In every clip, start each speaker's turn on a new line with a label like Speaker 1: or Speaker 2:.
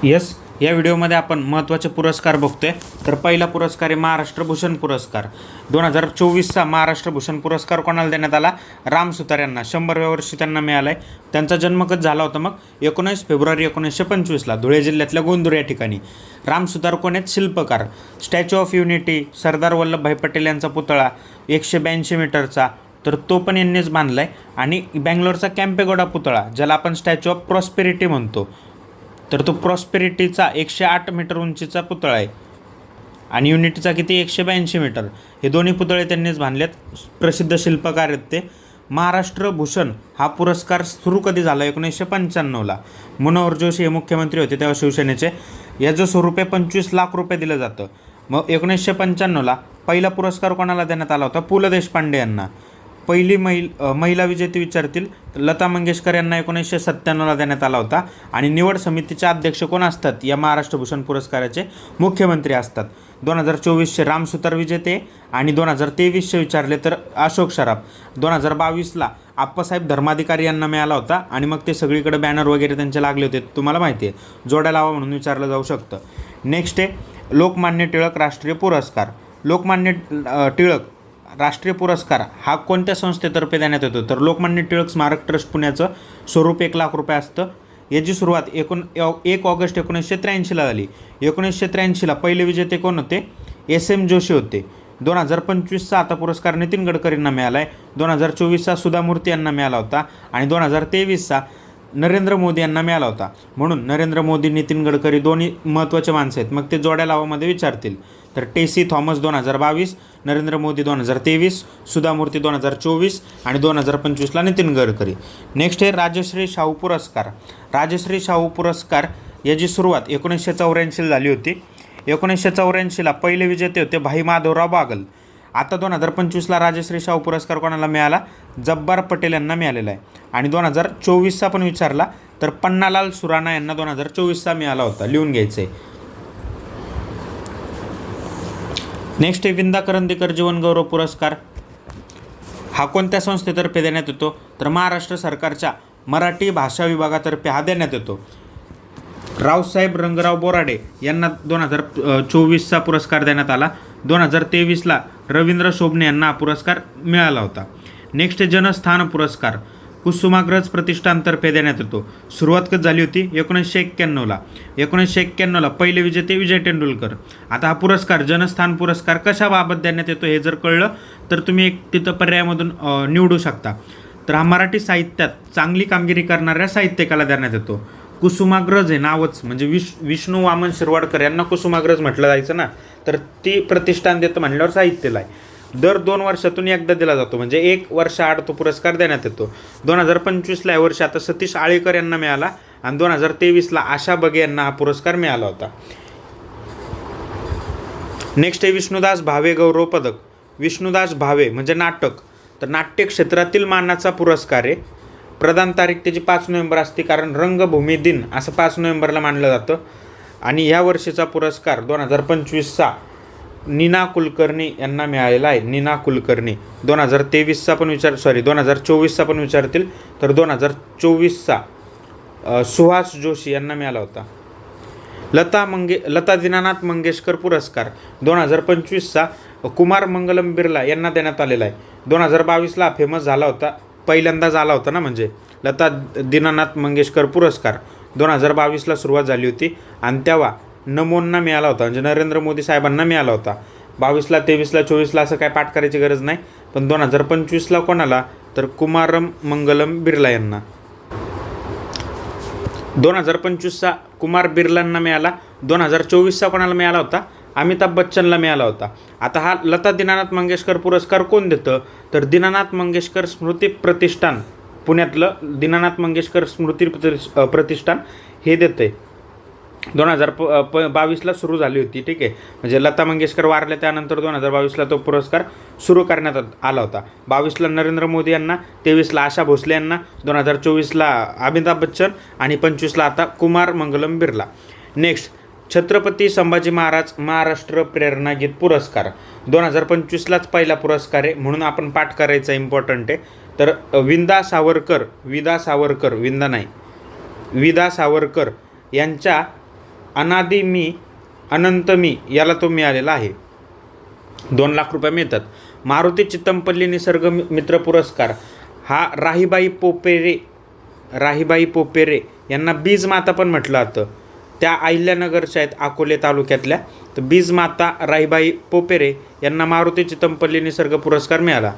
Speaker 1: Yes, या व्हिडिओमध्ये आपण महत्त्वाचे पुरस्कार बघतोय. तर पहिला पुरस्कार आहे महाराष्ट्र भूषण पुरस्कार. 2024चा महाराष्ट्र भूषण पुरस्कार कोणाला देण्यात आला? राम सुतार यांना. 100व्या वर्षी त्यांना मिळाला आहे. त्यांचा जन्म कधी झाला होता? मग 19 फेब्रुवारी 1925ला धुळे जिल्ह्यातल्या गोंदूर या ठिकाणी. राम सुतार कोण आहेत? शिल्पकार. Statue of unity, Sardar Vallabhbhai Patel यांचा पुतळा 182 मीटरचा, तर तो पण यांनीच बांधला आहे. आणि बँगलोरचा कॅम्पेगौडा पुतळा, ज्याला आपण स्टॅच्यू ऑफ प्रॉस्पेरिटी म्हणतो, तर तो प्रॉस्पेरिटीचा 108 मीटर उंचीचा पुतळा आहे. आणि युनिटीचा किती? 182 मीटर. हे दोन्ही पुतळे त्यांनीच बांधलेत. प्रसिद्ध शिल्पकार आहेत ते. महाराष्ट्र भूषण हा पुरस्कार सुरू कधी झाला? 1995ला. मनोहर जोशी हे मुख्यमंत्री होते तेव्हा शिवसेनेचे. याचं स्वरूप आहे 25 लाख रुपये दिलं जातं. मग 1995ला पहिला पुरस्कार कोणाला देण्यात आला होता? पु ल देशपांडे यांना. पहिली महिला विजेती विचारतील, लता मंगेशकर यांना 1997ला देण्यात आला होता. आणि निवड समितीचे अध्यक्ष कोण असतात? या महाराष्ट्र भूषण पुरस्काराचे मुख्यमंत्री असतात. 2024चे राम सुतार विजेते आणि 2023चे विचारले तर अशोक सराफ. 2022ला आप्पासाहेब धर्माधिकारी यांना मिळाला होता. आणि मग ते सगळीकडे बॅनर वगैरे त्यांचे लागले होते, तुम्हाला माहिती आहे. जोड्या लावा म्हणून विचारलं जाऊ शकतं. नेक्स्ट आहे लोकमान्य टिळक राष्ट्रीय पुरस्कार. लोकमान्य टिळक राष्ट्रीय पुरस्कार हा कोणत्या संस्थेतर्फे देण्यात येतो? तर लोकमान्य टिळक स्मारक ट्रस्ट पुण्याचं. स्वरूप 1 लाख रुपये असतं. याची सुरुवात 1 ऑगस्ट 1983ला झाली. 1983ला पहिले विजेते कोण होते? SM जोशी होते. 2025चा आता पुरस्कार नितीन गडकरींना मिळाला आहे. 2024चा सुधा मूर्ती यांना मिळाला होता. आणि 2023चा नरेंद्र मोदी यांना मिळाला होता. म्हणून नरेंद्र मोदी, नितीन गडकरी दोन्ही महत्त्वाचे माणसं आहेत. मग ते जोड्या लावामध्ये विचारतील. तर टेसी थॉमस 2022, नरेंद्र मोदी 2023, सुधा मूर्ती 2024 आणि 2025ला नितीन गडकरी. नेक्स्ट आहे राजश्री शाहू पुरस्कार. राजश्री शाहू पुरस्कार याची सुरुवात 1984ला झाली होती. 1984ला पहिले विजेते होते भाई माधवराव बागल. आता 2025ला राजश्री शाहू पुरस्कार कोणाला मिळाला? जब्बार पटेल यांना मिळालेला आहे. आणि 2024चा पण विचारला तर पन्नालाल सुराणा यांना 2024चा मिळाला होता. लिहून घ्यायचं आहे. नेक्स्ट आहे विंदा करंदीकर जीवनगौरव पुरस्कार. हा कोणत्या संस्थेतर्फे देण्यात येतो? तर महाराष्ट्र सरकारच्या मराठी भाषा विभागातर्फे हा देण्यात येतो. रावसाहेब रंगराव बोराडे यांना 2024चा पुरस्कार देण्यात आला. 2023ला रवींद्र शोभणे यांना हा पुरस्कार मिळाला होता. नेक्स्ट जनस्थान पुरस्कार कुसुमाग्रज प्रतिष्ठानतर्फे देण्यात येतो. सुरुवात कधी झाली होती? 1991ला. 1991ला पहिले विजेते विजय तेंडुलकर. आता हा पुरस्कार जनस्थान पुरस्कार कशाबाबत देण्यात येतो हे जर कळलं तर तुम्ही एक तिथं पर्यायामधून निवडू शकता. तर हा मराठी साहित्यात चांगली कामगिरी करणाऱ्या साहित्यिकाला देण्यात येतो. कुसुमाग्रज हे नावच म्हणजे विष्णू वामन शिरवाडकर यांना कुसुमाग्रज म्हटलं जायचं ना, तर ती प्रतिष्ठान देतं म्हणल्यावर साहित्याला आहे. दर 2 वर्षातून एकदा दिला जातो, म्हणजे 1 वर्ष आड तो पुरस्कार देण्यात येतो. 2025ला या वर्षी आता सतीश आळेकर यांना मिळाला. आणि 2023ला आशा बगे यांना हा पुरस्कार मिळाला होता. नेक्स्ट आहे विष्णुदास भावे गौरव पदक. विष्णुदास भावे म्हणजे नाटक, तर नाट्य क्षेत्रातील मानाचा पुरस्कार आहे. प्रदान तारीख त्याची 5 नोव्हेंबर असते, कारण रंगभूमी दिन असं 5 नोव्हेंबरला मानलं जातं. आणि ह्या वर्षीचा पुरस्कार 2025चा नीना कुलकर्णी यांना मिळालेला आहे. नीना कुलकर्णी. 2023चा पण 2024चा पण विचारतील तर 2024चा सुहास जोशी यांना मिळाला होता. लता दीनानाथ मंगेशकर पुरस्कार 2025चा कुमार मंगलम बिर्ला यांना देण्यात आलेला आहे. 2022ला फेमस झाला होता, पहिल्यांदा झाला होता ना, म्हणजे लता दीनानाथ मंगेशकर पुरस्कार 2022ला सुरुवात झाली होती. आणि तेव्हा नमोंना मिळाला होता, म्हणजे नरेंद्र मोदी साहेबांना मिळाला होता. 22ला, 23ला, 24ला असं काय पाठ करायची गरज नाही. पण 2025ला कोणाला? तर कुमारम मंगलम बिर्ला यांना. 2025चा कुमार बिर्लांना मिळाला. 2024चा कोणाला मिळाला होता? अमिताभ बच्चनला मिळाला होता. आता हा लता दीनानाथ मंगेशकर पुरस्कार कोण देतं? तर दीनानाथ मंगेशकर स्मृती प्रतिष्ठान, पुण्यातलं दीनानाथ मंगेशकर स्मृती प्रतिष्ठान हे देतं आहे. 2022ला सुरू झाली होती, ठीक आहे. म्हणजे लता मंगेशकर वारल्या त्यानंतर 2022ला तो पुरस्कार सुरू करण्यात आला होता. 22ला नरेंद्र मोदी यांना, 23ला आशा भोसले यांना, 2024ला अमिताभ बच्चन आणि 25ला आता कुमार मंगलम बिर्ला. नेक्स्ट छत्रपती संभाजी महाराज महाराष्ट्र प्रेरणा गीत पुरस्कार 2025लाच पहिला पुरस्कार आहे, म्हणून आपण पाठ करायचा इम्पॉर्टंट आहे. तर विदा सावरकर यांच्या अनादि मी अनंत मी याला तो मिळालेला आहे. 2 लाख रुपये मिळतात. मारुती चित्तमपल्ली निसर्ग मित्र पुरस्कार हा राहीबाई पोपेरे यांना बीज माता पण म्हटलं जातं. त्या अहिल्यानगरच्या आहेत अकोले तालुक्यातल्या. तर बीज माता राहीबाई पोपेरे यांना मारुती चित्तमपल्ली निसर्ग पुरस्कार मिळाला.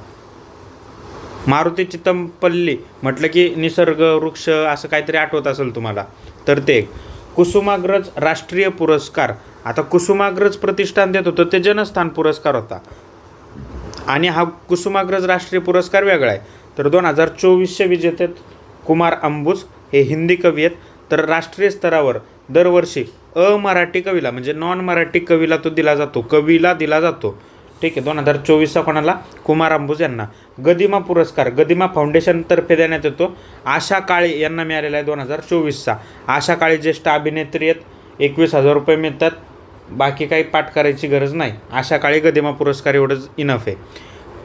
Speaker 1: मारुती चित्तमपल्ली म्हटलं की निसर्ग वृक्ष असं काहीतरी आठवत असेल तुम्हाला, तर ते कुसुमाग्रज राष्ट्रीय पुरस्कार. आता कुसुमाग्रज प्रतिष्ठान देत होतं ते जनस्थान पुरस्कार होता आणि हा कुसुमाग्रज राष्ट्रीय पुरस्कार वेगळा आहे. तर 2024चे विजेते कुमार अंबुज हे हिंदी कवी आहेत. तर राष्ट्रीय स्तरावर दरवर्षी अमराठी कवीला म्हणजे नॉन मराठी कवीला तो दिला जातो. ठीक आहे. 2024चा कोणाला? कुमार अंबुज यांना. गदिमा पुरस्कार गदिमा फाउंडेशनतर्फे देण्यात येतो. आशा काळे यांना मिळालेला आहे 2024चा. आशा काळे ज्येष्ठ अभिनेत्री आहेत. 21,000 रुपये मिळतात. बाकी काही पाठ करायची गरज नाही. आशा काळे गदिमा पुरस्कार एवढंच इनफ आहे.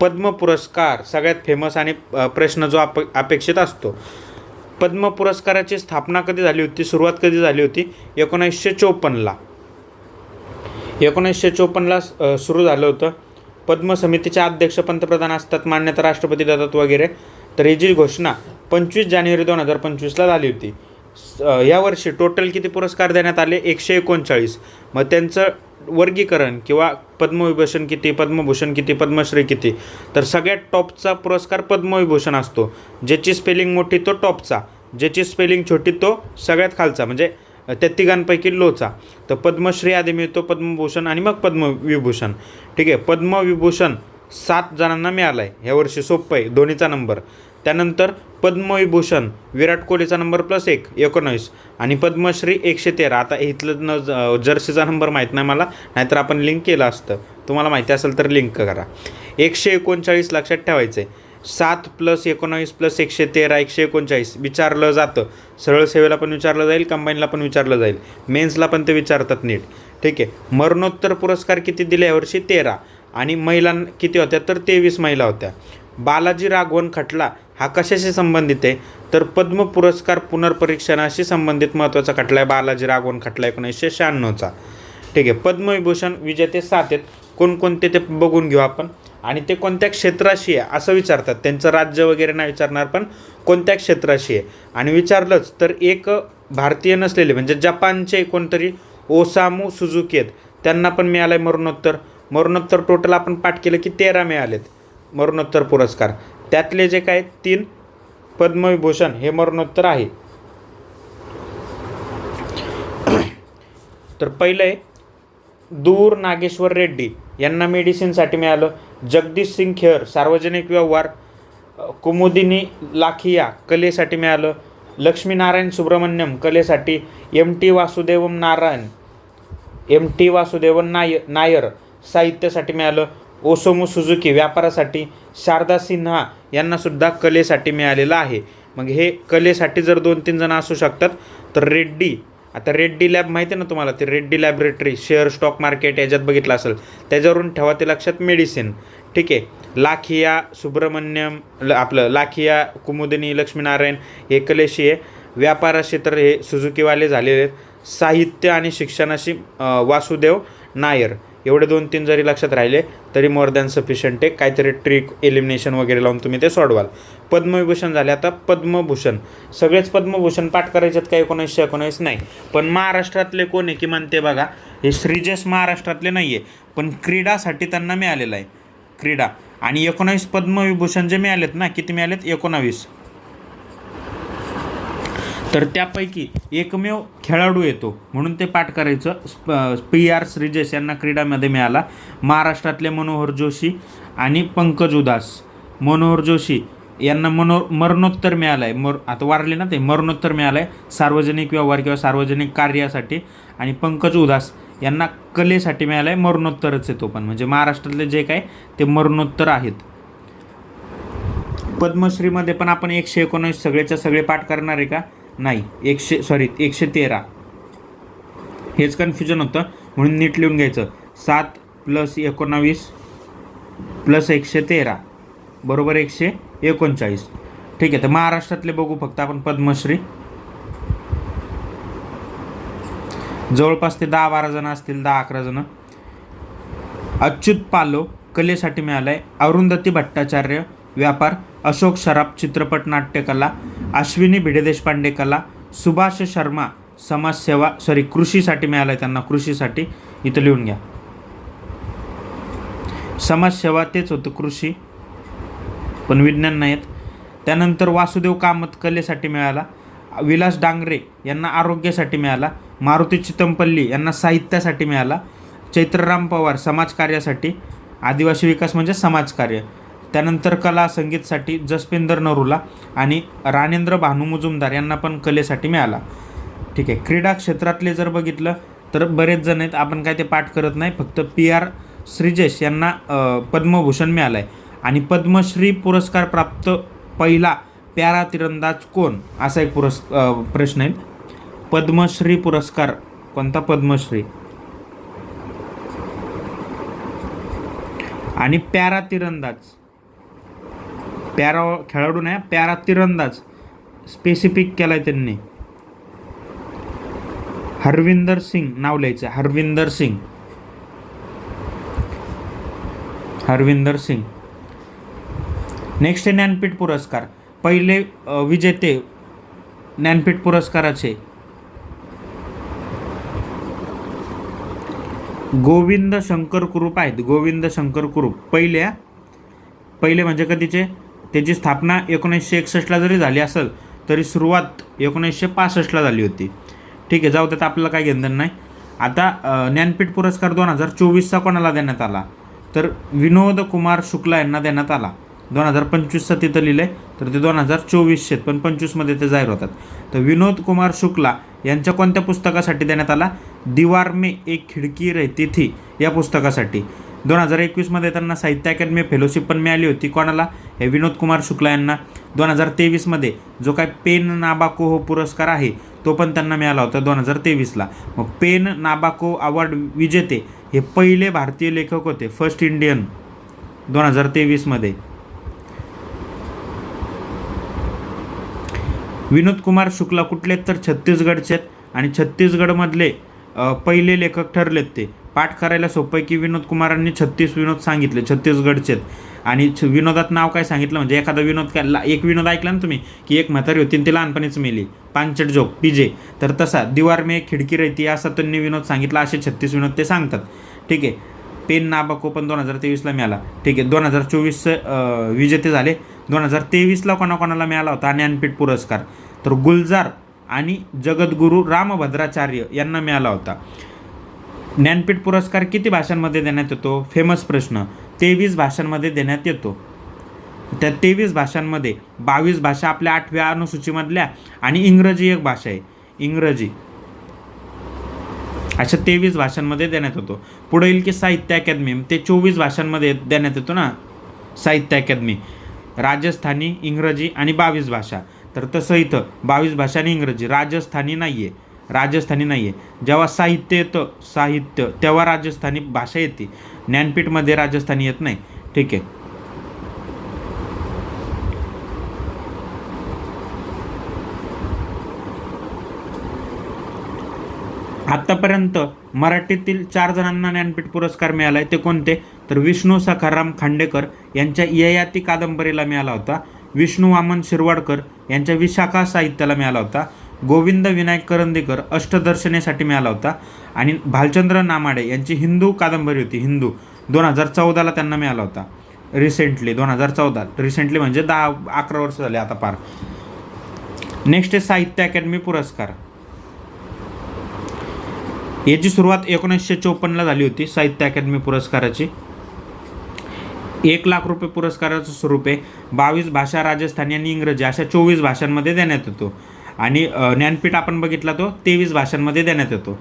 Speaker 1: पद्म पुरस्कार सगळ्यात फेमस आणि प्रश्न जो अपेक्षित असतो. पद्म पुरस्काराची स्थापना कधी झाली होती, सुरुवात कधी झाली होती? 1954ला. 1954ला सुरू झालं होतं. पद्म समितीचे अध्यक्ष पंतप्रधान असतात, मान्यता राष्ट्रपती देतात वगैरे. तर ही जी घोषणा 25 जानेवारी 2025ला झाली होती. यावर्षी टोटल किती पुरस्कार देण्यात आले? 139. मग त्यांचं वर्गीकरण किंवा पद्मविभूषण किती, पद्मभूषण किती, पद्मश्री किती? तर सगळ्यात टॉपचा पुरस्कार पद्मविभूषण असतो. ज्याची स्पेलिंग मोठी तो टॉपचा, ज्याची स्पेलिंग छोटी तो सगळ्यात खालचा, म्हणजे त्या तिघांपैकी लोचा. तर पद्मश्री आधी मिळतो, पद्मभूषण आणि मग पद्मविभूषण. ठीक आहे. पद्मविभूषण 7 जणांना मिळाला आहे ह्यावर्षी. सोपं आहे, दोन्हीचा नंबर. त्यानंतर पद्मविभूषण विराट कोहलीचा नंबर +1 19 आणि पद्मश्री 113. आता इथलं जर्सीचा नंबर माहीत नाही मला, नाहीतर आपण लिंक केलं असतं. तुम्हाला माहिती असेल तर लिंक करा. 139 लक्षात ठेवायचं आहे. 7 + 19 + 113 139 विचारलं जातं. सरळ सेवेला पण विचारलं जाईल, कंबाईनला पण विचारलं जाईल, मेन्सला पण ते विचारतात नीट. ठीक आहे. मरणोत्तर पुरस्कार किती दिले यावर्षी? 13. आणि महिला किती होत्या? तर 23 महिला होत्या. बालाजी राघवन खटला हा कशाशी संबंधित आहे? तर पद्म पुरस्कार पुनर्परीक्षणाशी संबंधित महत्त्वाचा खटला आहे बालाजी राघवन खटला 1996चा. ठीक आहे. पद्मविभूषण विजेते 7 आहेत. कोणकोणते ते बघून घेऊ आपण. आणि ते कोणत्या क्षेत्राशी आहे असं विचारतात. त्यांचं राज्य वगैरे नाही विचारणार, पण कोणत्या क्षेत्राशी आहे. आणि विचारलंच तर एक भारतीय नसलेले म्हणजे जपानचे कोणतरी ओसामू सुझुकी आहेत, त्यांना पण मिळालं आहे मरणोत्तर. टोटल आपण पाठ केलं की 13 मिळालेत मरणोत्तर पुरस्कार. त्यातले जे काय 3 पद्मविभूषण हे मरणोत्तर आहे. तर पहिलं आहे दूर नागेश्वर रेड्डी यांना मेडिसिनसाठी मिळालं. जगदीश सिंग खेर सार्वजनिक व्यवहार. कुमुदिनी लाखिया कलेसाठी मिळालं. लक्ष्मीनारायण सुब्रमण्यम कलेसाठी. एम टी वासुदेवन नायर साहित्यासाठी मिळालं. ओसामू सुझुकी व्यापारासाठी. शारदा सिन्हा यांनासुद्धा कलेसाठी मिळालेलं आहे. मग हे कलेसाठी जर 2-3 जण असू शकतात. तर रेड्डी, आता रेड्डी लॅब माहिती आहे ना तुम्हाला, ते Reddy laboratory share stock market याच्यात बघितलं असेल, त्याच्यावरून ठेवा ते लक्षात मेडिसिन. ठीक आहे. लाखिया सुब्रमण्यम आपलं लाखिया कुमुदिनी लक्ष्मीनारायण हे कलेशी आहे. व्यापाराशी तर हे सुझुकीवाले झालेले आहेत. साहित्य आणि शिक्षणाशी वासुदेव नायर. एवढे 2-3 जरी लक्षात राहिले तरी मोर दॅन सफिशियंट आहे. काहीतरी ट्रिक एलिमिनेशन वगैरे लावून तुम्ही ते सोडवाल. पद्मविभूषण झाले. आता पद्मभूषण. सगळेच पद्मभूषण पाठ करायच्यात का? 1919 नाही. पण महाराष्ट्रातले कोण आहे किमान ते बघा. हे श्रीजस महाराष्ट्रातले नाही आहे, पण क्रीडासाठी त्यांना मिळालेलं आहे. क्रीडा. आणि 19 पद्मविभूषण जे मिळालेत ना, किती मिळालेत? 19. तर त्यापैकी एकमेव खेळाडू येतो म्हणून ते पाठ करायचं. PR श्रीजेश यांना क्रीडामध्ये मिळाला. महाराष्ट्रातले मनोहर जोशी आणि पंकज उदास. मनोहर जोशी यांना मरणोत्तर मिळालं आहे. आता वारले ना ते, मरणोत्तर मिळालं आहे सार्वजनिक व्यवहार किंवा सार्वजनिक कार्यासाठी. आणि पंकज उदास यांना कलेसाठी मिळालं आहे. मरणोत्तरच येतो पण, म्हणजे महाराष्ट्रातले जे काय ते मरणोत्तर आहेत. पद्मश्रीमध्ये पण आपण 119 सगळेच्या सगळे पाठ करणार आहे का? नाही. 113. हेच कन्फ्युजन होतं म्हणून नीट लिहून घ्यायचं. 7 + 19 + 113 बरोबर 139. ठीक आहे. तर महाराष्ट्रातले बघू फक्त आपण पद्मश्री. जवळपास ते 10-12 जण असतील, 10-11 जण. अच्युत पालव कलेसाठी मिळालं आहे. अरुंधती भट्टाचार्य व्यापार. अशोक सराफ चित्रपट नाट्यकला. अश्विनी भिडे देशपांडे कला. सुभाष शर्मा समाजसेवा कृषीसाठी मिळालं आहे त्यांना, कृषीसाठी. इथं लिहून घ्या, समाजसेवा तेच होतं, कृषी पण विज्ञान नाहीत. त्यानंतर वासुदेव कामत कलेसाठी मिळाला. विलास डांगरे यांना आरोग्यासाठी मिळाला. मारुती चितमपल्ली यांना साहित्यासाठी मिळाला. चैत्रराम पवार समाजकार्यासाठी, आदिवासी विकास म्हणजे समाजकार्य. त्यानंतर कला संगीतसाठी जसपिंदर नरूला आणि राणेंद्र भानू मुजुमदार यांना पण कलेसाठी मिळाला. ठीक आहे. क्रीडा क्षेत्रातले जर बघितलं तर बरेच जण आहेत, आपण काय ते पाठ करत नाही. फक्त PR श्रीजेश यांना पद्मभूषण मिळालं आहे. आणि पद्मश्री पुरस्कार प्राप्त पहिला प्यारा तिरंदाज कोण, असा एक प्रश्न आहे. पद्मश्री पुरस्कार कोणता, पद्मश्री आणि प्यारा तिरंदाज, प्यारा खेळाडू नाही, प्यारा तिरंदाज स्पेसिफिक केलाय त्यांनी. हरविंदर सिंग नाव लिहायचं, हरविंदर सिंग, हरविंदर सिंग. नेक्स्ट आहे ज्ञानपीठ पुरस्कार. पहिले विजेते ज्ञानपीठ पुरस्काराचे गोविंद शंकर कुरूप आहेत. गोविंद शंकर कुरूप पहिले म्हणजे कधीचे, त्याची स्थापना 1961ला जरी झाली असेल तरी सुरुवात 1965ला झाली होती. ठीक आहे, जाऊ त्यात आपल्याला काय घेणं नाही. आता ज्ञानपीठ पुरस्कार 2024चा कोणाला देण्यात आला, तर विनोद कुमार शुक्ला यांना देण्यात आला. 2025चं तिथं लिहिलं आहे, तर ते 2024 पण 25मध्ये ते जाहीर होतात. तर विनोद कुमार शुक्ला यांच्या कोणत्या पुस्तकासाठी देण्यात आला, दीवार में एक खिडकी रहती थी या पुस्तकासाठी. 2021मध्ये त्यांना साहित्य अकादमी फेलोशिप पण मिळाली होती. कोणाला, हे विनोद कुमार शुक्ला यांना. 2023मध्ये जो काय पेन नाबाको पुरस्कार आहे तो पण त्यांना मिळाला होता 2023ला. मग पेन नाबाको अवॉर्ड विजेते हे पहिले भारतीय लेखक होते, फर्स्ट इंडियन 2023मध्ये. विनोद कुमार शुक्ला कुठले, तर छत्तीसगडचे आहेत आणि छत्तीसगडमधले पहिले लेखक ठरलेत ते. पाठ करायला सोपं आहे की विनोद कुमारांनी 36 विनोद सांगितले, छत्तीसगडचे. आणि विनोदात नाव काय सांगितलं, म्हणजे एखादा विनोद काय, एक विनोद ऐकला ना तुम्ही की एक म्हातारी होती ती लहानपणीच मेली, पांचट जोक PJ, तर तसा दीवार में एक खिडकी रहती असा त्यांनी विनोद सांगितला. असे 36 विनोद ते सांगतात. ठीक आहे. पेन नाबाको पण 2023ला मिळाला. ठीक आहे. 2024 विजेते झाले. 2023ला कोणाकोणाला मिळाला होता ज्ञानपीठ पुरस्कार, तर गुलजार आणि जगद्गुरू रामभद्राचार्य यांना मिळाला होता. ज्ञानपीठ पुरस्कार किती भाषांमध्ये देण्यात येतो, फेमस प्रश्न. 23 भाषांमध्ये देण्यात येतो. त्या 23 भाषांमध्ये 22 भाषा आपल्या 8व्या अनुसूचीमधल्या आणि इंग्रजी एक भाषा आहे, इंग्रजी. अशा 23 भाषांमध्ये देण्यात येतो. पुढे येईल की साहित्य अकादमी, ते 24 भाषांमध्ये देण्यात येतो ना साहित्य अकादमी. राजस्थानी, इंग्रजी आणि 22 भाषा. तर तसं इथं 22 भाषा आणि इंग्रजी, राजस्थानी नाही आहे, राजस्थानी नाही आहे. जेव्हा साहित्य येतं, साहित्य, तेव्हा राजस्थानी भाषा येते. ज्ञानपीठमध्ये राजस्थानी येत नाही. ठीक आहे. आत्तापर्यंत मराठीतील 4 जणांना ज्ञानपीठ पुरस्कार मिळाला आहे. ते कोणते, तर विष्णू सखाराम खांडेकर यांच्या ययाती कादंबरीला मिळाला होता. विष्णू वामन शिरवाडकर यांच्या विशाखा साहित्याला मिळाला होता. गोविंद विनायक करंदीकर अष्टदर्शनेसाठी मिळाला होता. आणि भालचंद्र नामाडे यांची हिंदू कादंबरी होती, हिंदू, 2014ला त्यांना मिळाला होता. रिसेंटली 2014, रिसेंटली म्हणजे 10-11 वर्ष झाले आता पार. नेक्स्ट आहे साहित्य अकादमी पुरस्कार. याची सुरुवात 1954ला झाली होती साहित्य अकादमी पुरस्काराची. 1 लाख रुपये पुरस्काराचं स्वरूप आहे. 22 भाषा, राजस्थानी आणि इंग्रजी अशा 24 भाषांमध्ये देण्यात येतो. आणि ज्ञानपीठ आपण बघितला तो 23 भाषांमध्ये देण्यात येतो.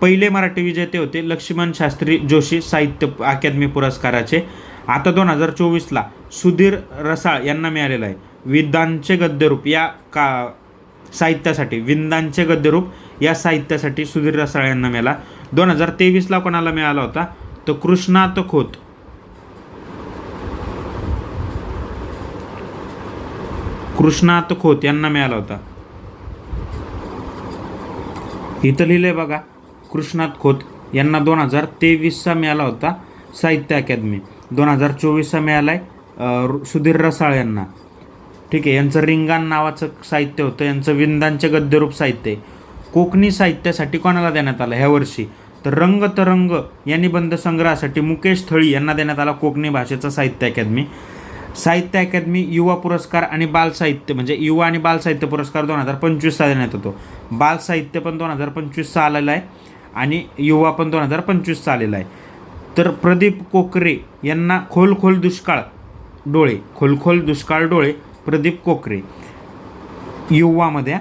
Speaker 1: पहिले मराठी विजेते होते लक्ष्मण शास्त्री जोशी साहित्य अकादमी पुरस्काराचे. आता 2024ला सुधीर रसाळ यांना मिळालेला आहे. विंदांचे गद्यरूप या साहित्यासाठी, विंदांचे गद्यरूप या साहित्यासाठी सुधीर रसाळ यांना मिळाला. 2023ला कोणाला मिळाला होता, तर कृष्णात खोत, कृष्णात खोत यांना मिळाला होता. इथं लिहिलंय बघा, कृष्णात खोत यांना 2023चा मिळाला होता साहित्य अकादमी. 2024चा मिळाला आहे सुधीर रसाळ यांना. ठीक आहे, यांचं रिंगाण नावाचं साहित्य होतं, यांचं विंदांचे गद्यरूप साहित्य आहे. कोकणी साहित्यासाठी कोणाला देण्यात आलं ह्या वर्षी, तर रंग तरंग या निबंध संग्रहासाठी मुकेश थळी यांना देण्यात आला कोकणी भाषेचा साहित्य अकादमी. साहित्य अकादमी युवा पुरस्कार आणि बाल साहित्य म्हणजे युवा आणि बाल साहित्य पुरस्कार 2025चा देण्यात येतो. बाल साहित्य पण 2025चा आलेला आहे आणि युवा पण 2025चा आलेला आहे. तर प्रदीप कोकरे यांना खोल खोल दुष्काळ डोळे प्रदीप कोकरे युवामध्ये.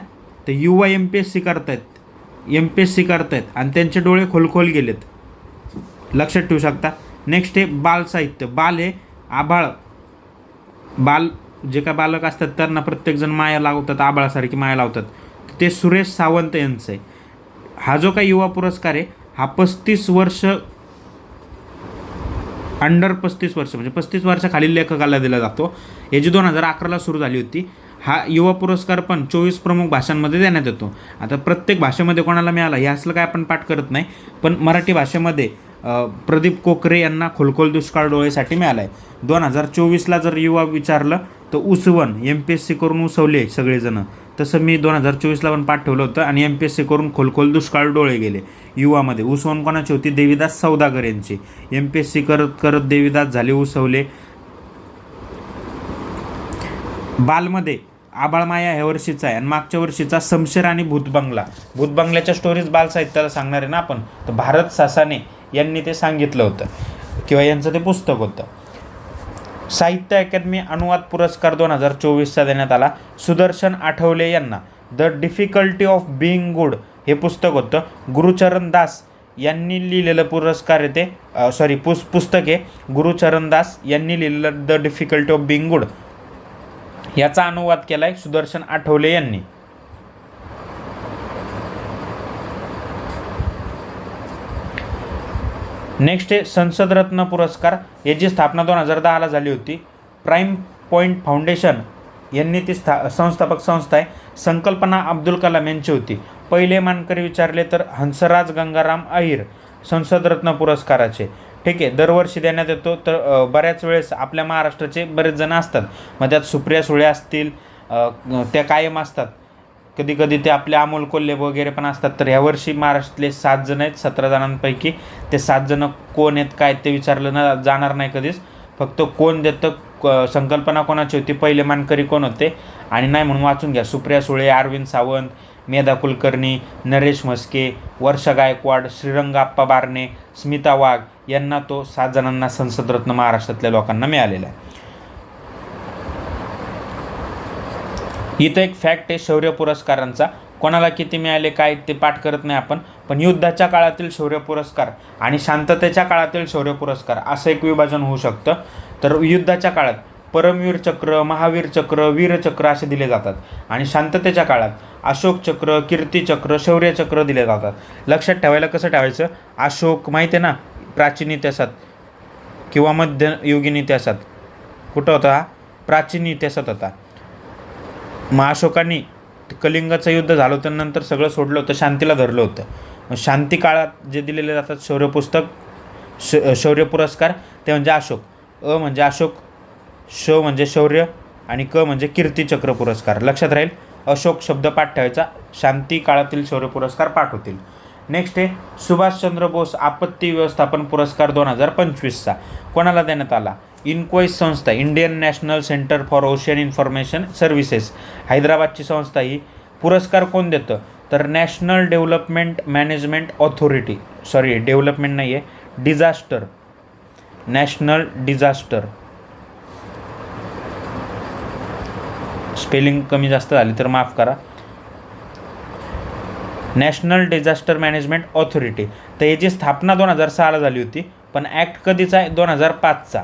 Speaker 1: तर युवा MPSC करतायत आणि त्यांचे डोळे खोलखोल गेलेत, लक्षात ठेवू शकता. नेक्स्ट आहे बाल साहित्य. बाल हे बाल जे काय बालक असतात त्यांना प्रत्येकजण माया लावतात, आबाळासारखी माया लावतात, ते सुरेश सावंत यांचं आहे. हा जो काही युवा पुरस्कार आहे हा 35 वर्ष अंडर 35 वर्ष म्हणजे 35 वर्षाखालील लेखकाला दिला जातो. याची 2011ला सुरू झाली होती. हा युवा पुरस्कार पण 24 प्रमुख भाषांमध्ये देण्यात येतो. आता प्रत्येक भाषेमध्ये कोणाला मिळाला हे असलं काय आपण पाठ करत नाही, पण मराठी भाषेमध्ये प्रदीप कोकरे यांना खोलखोल दुष्काळ डोळेसाठी मिळाला आहे. 2024ला जर युवा विचारलं तर उसवन MPSC करून उसवले सगळेजण, तसं मी 2024ला पण पाठ ठेवलं होतं आणि MPSC करून खोलखोल दुष्काळ डोळे गेले. युवामध्ये उसवन कोणाची होती, देवीदास सौदागर यांची. MPSC करत करत देवीदास झाले, उसवले. बालमध्ये आबाळमाया ह्या वर्षीचा आहे आणि मागच्या वर्षीचा समशेर आणि भूतबंगल्याच्या स्टोरीज बाल साहित्याला सांगणार आहे ना आपण, तर भारत सासाने यांनी ते सांगितलं होतं किंवा यांचं ते पुस्तक होतं. साहित्य अकादमी अनुवाद पुरस्कार 2024चा देण्यात आला सुदर्शन आठवले यांना. The difficulty of being good हे पुस्तक होतं. गुरुचरण दास यांनी लिहिलेलं पुरस्कार आहे ते पुस्तक आहे. गुरुचरण दास यांनी लिहिलेलं the difficulty of being good याचा अनुवाद केला आहे सुदर्शन आठवले यांनी. नेक्स्ट आहे संसदरत्न पुरस्कार. याची स्थापना 2010ला झाली होती. प्राईम पॉईंट फाउंडेशन यांनी ती संस्थापक संस्था आहे. संकल्पना अब्दुल कलाम यांची होती. पहिले मानकरी विचारले तर हंसराज गंगाराम अहिर संसदरत्न पुरस्काराचे. ठीक आहे, दरवर्षी देण्यात येतो. तर बऱ्याच वेळेस आपल्या महाराष्ट्राचे बरेच जण असतात, मग त्यात सुप्रिया सुळे असतील, त्या कायम असतात. कधी कधी ते आपले अमोल कोल्हे वगैरे पण असतात. तर ह्यावर्षी महाराष्ट्रातले 7 जण आहेत. 17 जणांपैकी ते 7 जण कोण आहेत काय ते विचारलं जाणार नाही कधीच. फक्त कोण देतं, संकल्पना कोणाची होती, पहिले मानकरी कोण होते आणि नाही म्हणून वाचून घ्या. सुप्रिया सुळे, अरविंद सावंत, मेधा कुलकर्णी, नरेश म्हस्के, वर्षा गायकवाड, श्रीरंगाप्पा बारणे, स्मिता वाघ यांना तो 7 जणांना संसदरत्न महाराष्ट्रातल्या लोकांना मिळालेला आहे. इथं एक फॅक्ट आहे शौर्य पुरस्कारांचा. कोणाला किती मिळाले काय ते पाठ करत नाही आपण, पण युद्धाच्या काळातील शौर्य पुरस्कार आणि शांततेच्या काळातील शौर्य पुरस्कार असं एक विभाजन होऊ शकतं. तर युद्धाच्या काळात परमवीर चक्र, महावीर चक्र, वीरचक्र असे दिले जातात आणि शांततेच्या काळात अशोक चक्र, कीर्तिचक्र, शौर्य चक्र दिले जातात. लक्षात ठेवायला कसं ठेवायचं, अशोक माहिती आहे ना प्राचीन इतिहासात किंवा मध्ययुगीन इतिहासात कुठं होता, प्राचीन इतिहासात होता. मग अशोकांनी कलिंगाचं युद्ध झालं होतं, नंतर सगळं सोडलं होतं, शांतीला धरलं होतं. मग शांती काळात जे दिलेले जातात शौर्य पुरस्कार ते म्हणजे अशोक. अ म्हणजे अशोक, श म्हणजे शौर्य आणि क म्हणजे कीर्तिचक्र पुरस्कार. लक्षात राहील. अशोक शब्द पाठ ठेवायचा, शांती काळातील शौर्य पुरस्कार पाठ होतील. नेक्स्ट आहे सुभाषचंद्र बोस आपत्ती व्यवस्थापन पुरस्कार 2025चा कोणाला देण्यात आला. इन्क्वाईस संस्था, Indian National Centre for Ocean Information Services, हैदराबादची संस्था. ही पुरस्कार कोण देतं तर National Development Management Authority. Development नाही आहे, डिझास्टर, नॅशनल डिझास्टर. स्पेलिंग कमी जास्त झाली तर माफ करा. National disaster management authority. तर याची स्थापना 2006ला झाली होती, पण ॲक्ट कधीचा आहे 2005चा.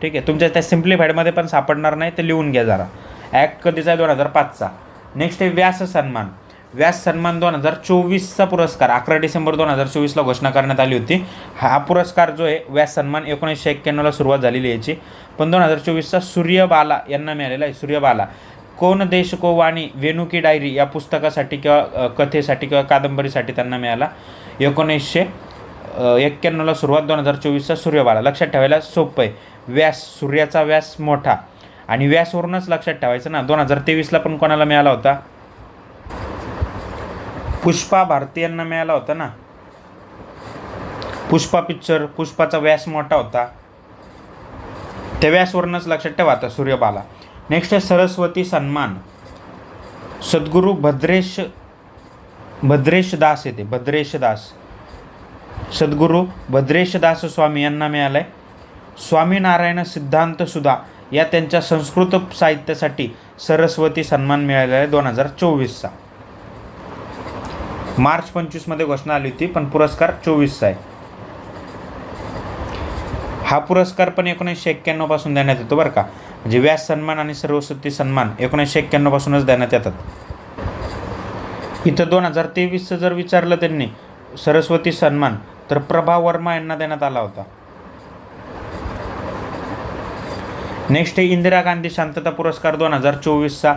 Speaker 1: ठीक आहे, तुमच्या त्या सिम्प्लिफाईडमध्ये पण सापडणार नाही, ते लिहून घ्या जरा. ॲक्ट कधीचा आहे 2005चा. नेक्स्ट आहे व्यास सन्मान. व्यास सन्मान 2024चा पुरस्कार 11 डिसेंबर 2024ला घोषणा करण्यात आली होती. हा पुरस्कार जो आहे व्यास सन्मान 1991ला सुरुवात झालेली याची, पण 2024चा सूर्यबाला यांना मिळालेला आहे. सूर्यबाला कोण देश को वाणी वेणू की डायरी या पुस्तकासाठी किंवा कथेसाठी किंवा कादंबरीसाठी त्यांना मिळाला. 1991ला सुरुवात, 2024चा सूर्यबाला. लक्षात ठेवायला सोपं आहे. व्यास, सूर्याचा व्यास मोठा आणि व्यासवरूनच लक्षात ठेवायचं ना. 2023ला पण कोणाला मिळाला होता? पुष्पा भारती यांना मिळाला होता ना. पुष्पा पिक्चर, पुष्पाचा व्यास मोठा होता, त्या व्यासवरूनच लक्षात ठेवा आता सूर्यबाला. नेक्स्ट आहे सरस्वती सन्मान. सद्गुरू भद्रेश दास येते, भद्रेश दास. सद्गुरू भद्रेश दास स्वामी यांना मिळालं आहे. स्वामीनारायण सिद्धांत सुधा या त्यांच्या संस्कृत साहित्यासाठी सरस्वती सन्मान मिळालेला आहे 2024चा. मार्च 25मध्ये घोषणा आली होती, पण पुरस्कार 24चा आहे. हा पुरस्कार पण 1991 पासून देण्यात येतो बरं का. म्हणजे व्यास सन्मान आणि सरस्वती सन्मान 1991 पासूनच देण्यात येतात. इथं 2023चं जर विचारलं त्यांनी सरस्वती सन्मान, तर प्रभा वर्मा यांना देण्यात आला होता. नेक्स्ट आहे इंदिरा गांधी शांतता पुरस्कार 2024चा.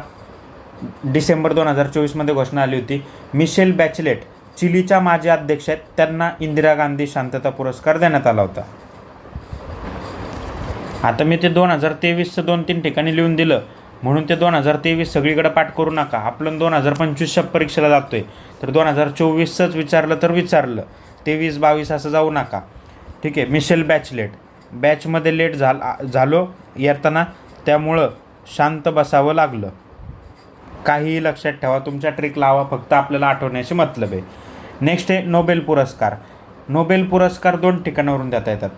Speaker 1: डिसेंबर 2024मध्ये घोषणा आली होती. मिशेल बॅचलेट चिलीच्या माजी अध्यक्ष आहेत, त्यांना इंदिरा गांधी शांतता पुरस्कार देण्यात आला होता. आता मी ते 2023चं 2-3 ठिकाणी लिहून दिलं म्हणून ते 2023 सगळीकडे पाठ करू नका. आपण 2025च्या परीक्षेला जातो आहे, तर 2024चंच विचारलं तर विचारलं, 23-22 असं जाऊ नका. ठीक आहे. मिशेल बॅचलेट, बॅचमध्ये लेट झालो येताना, त्यामुळं शांत बसावं लागलं. काहीही लक्षात ठेवा, तुमच्या ट्रिक लावा, फक्त आपल्याला आठवण्याशी मतलब आहे. नेक्स्ट आहे नोबेल पुरस्कार. नोबेल पुरस्कार 2 ठिकाणावरून देता येतात,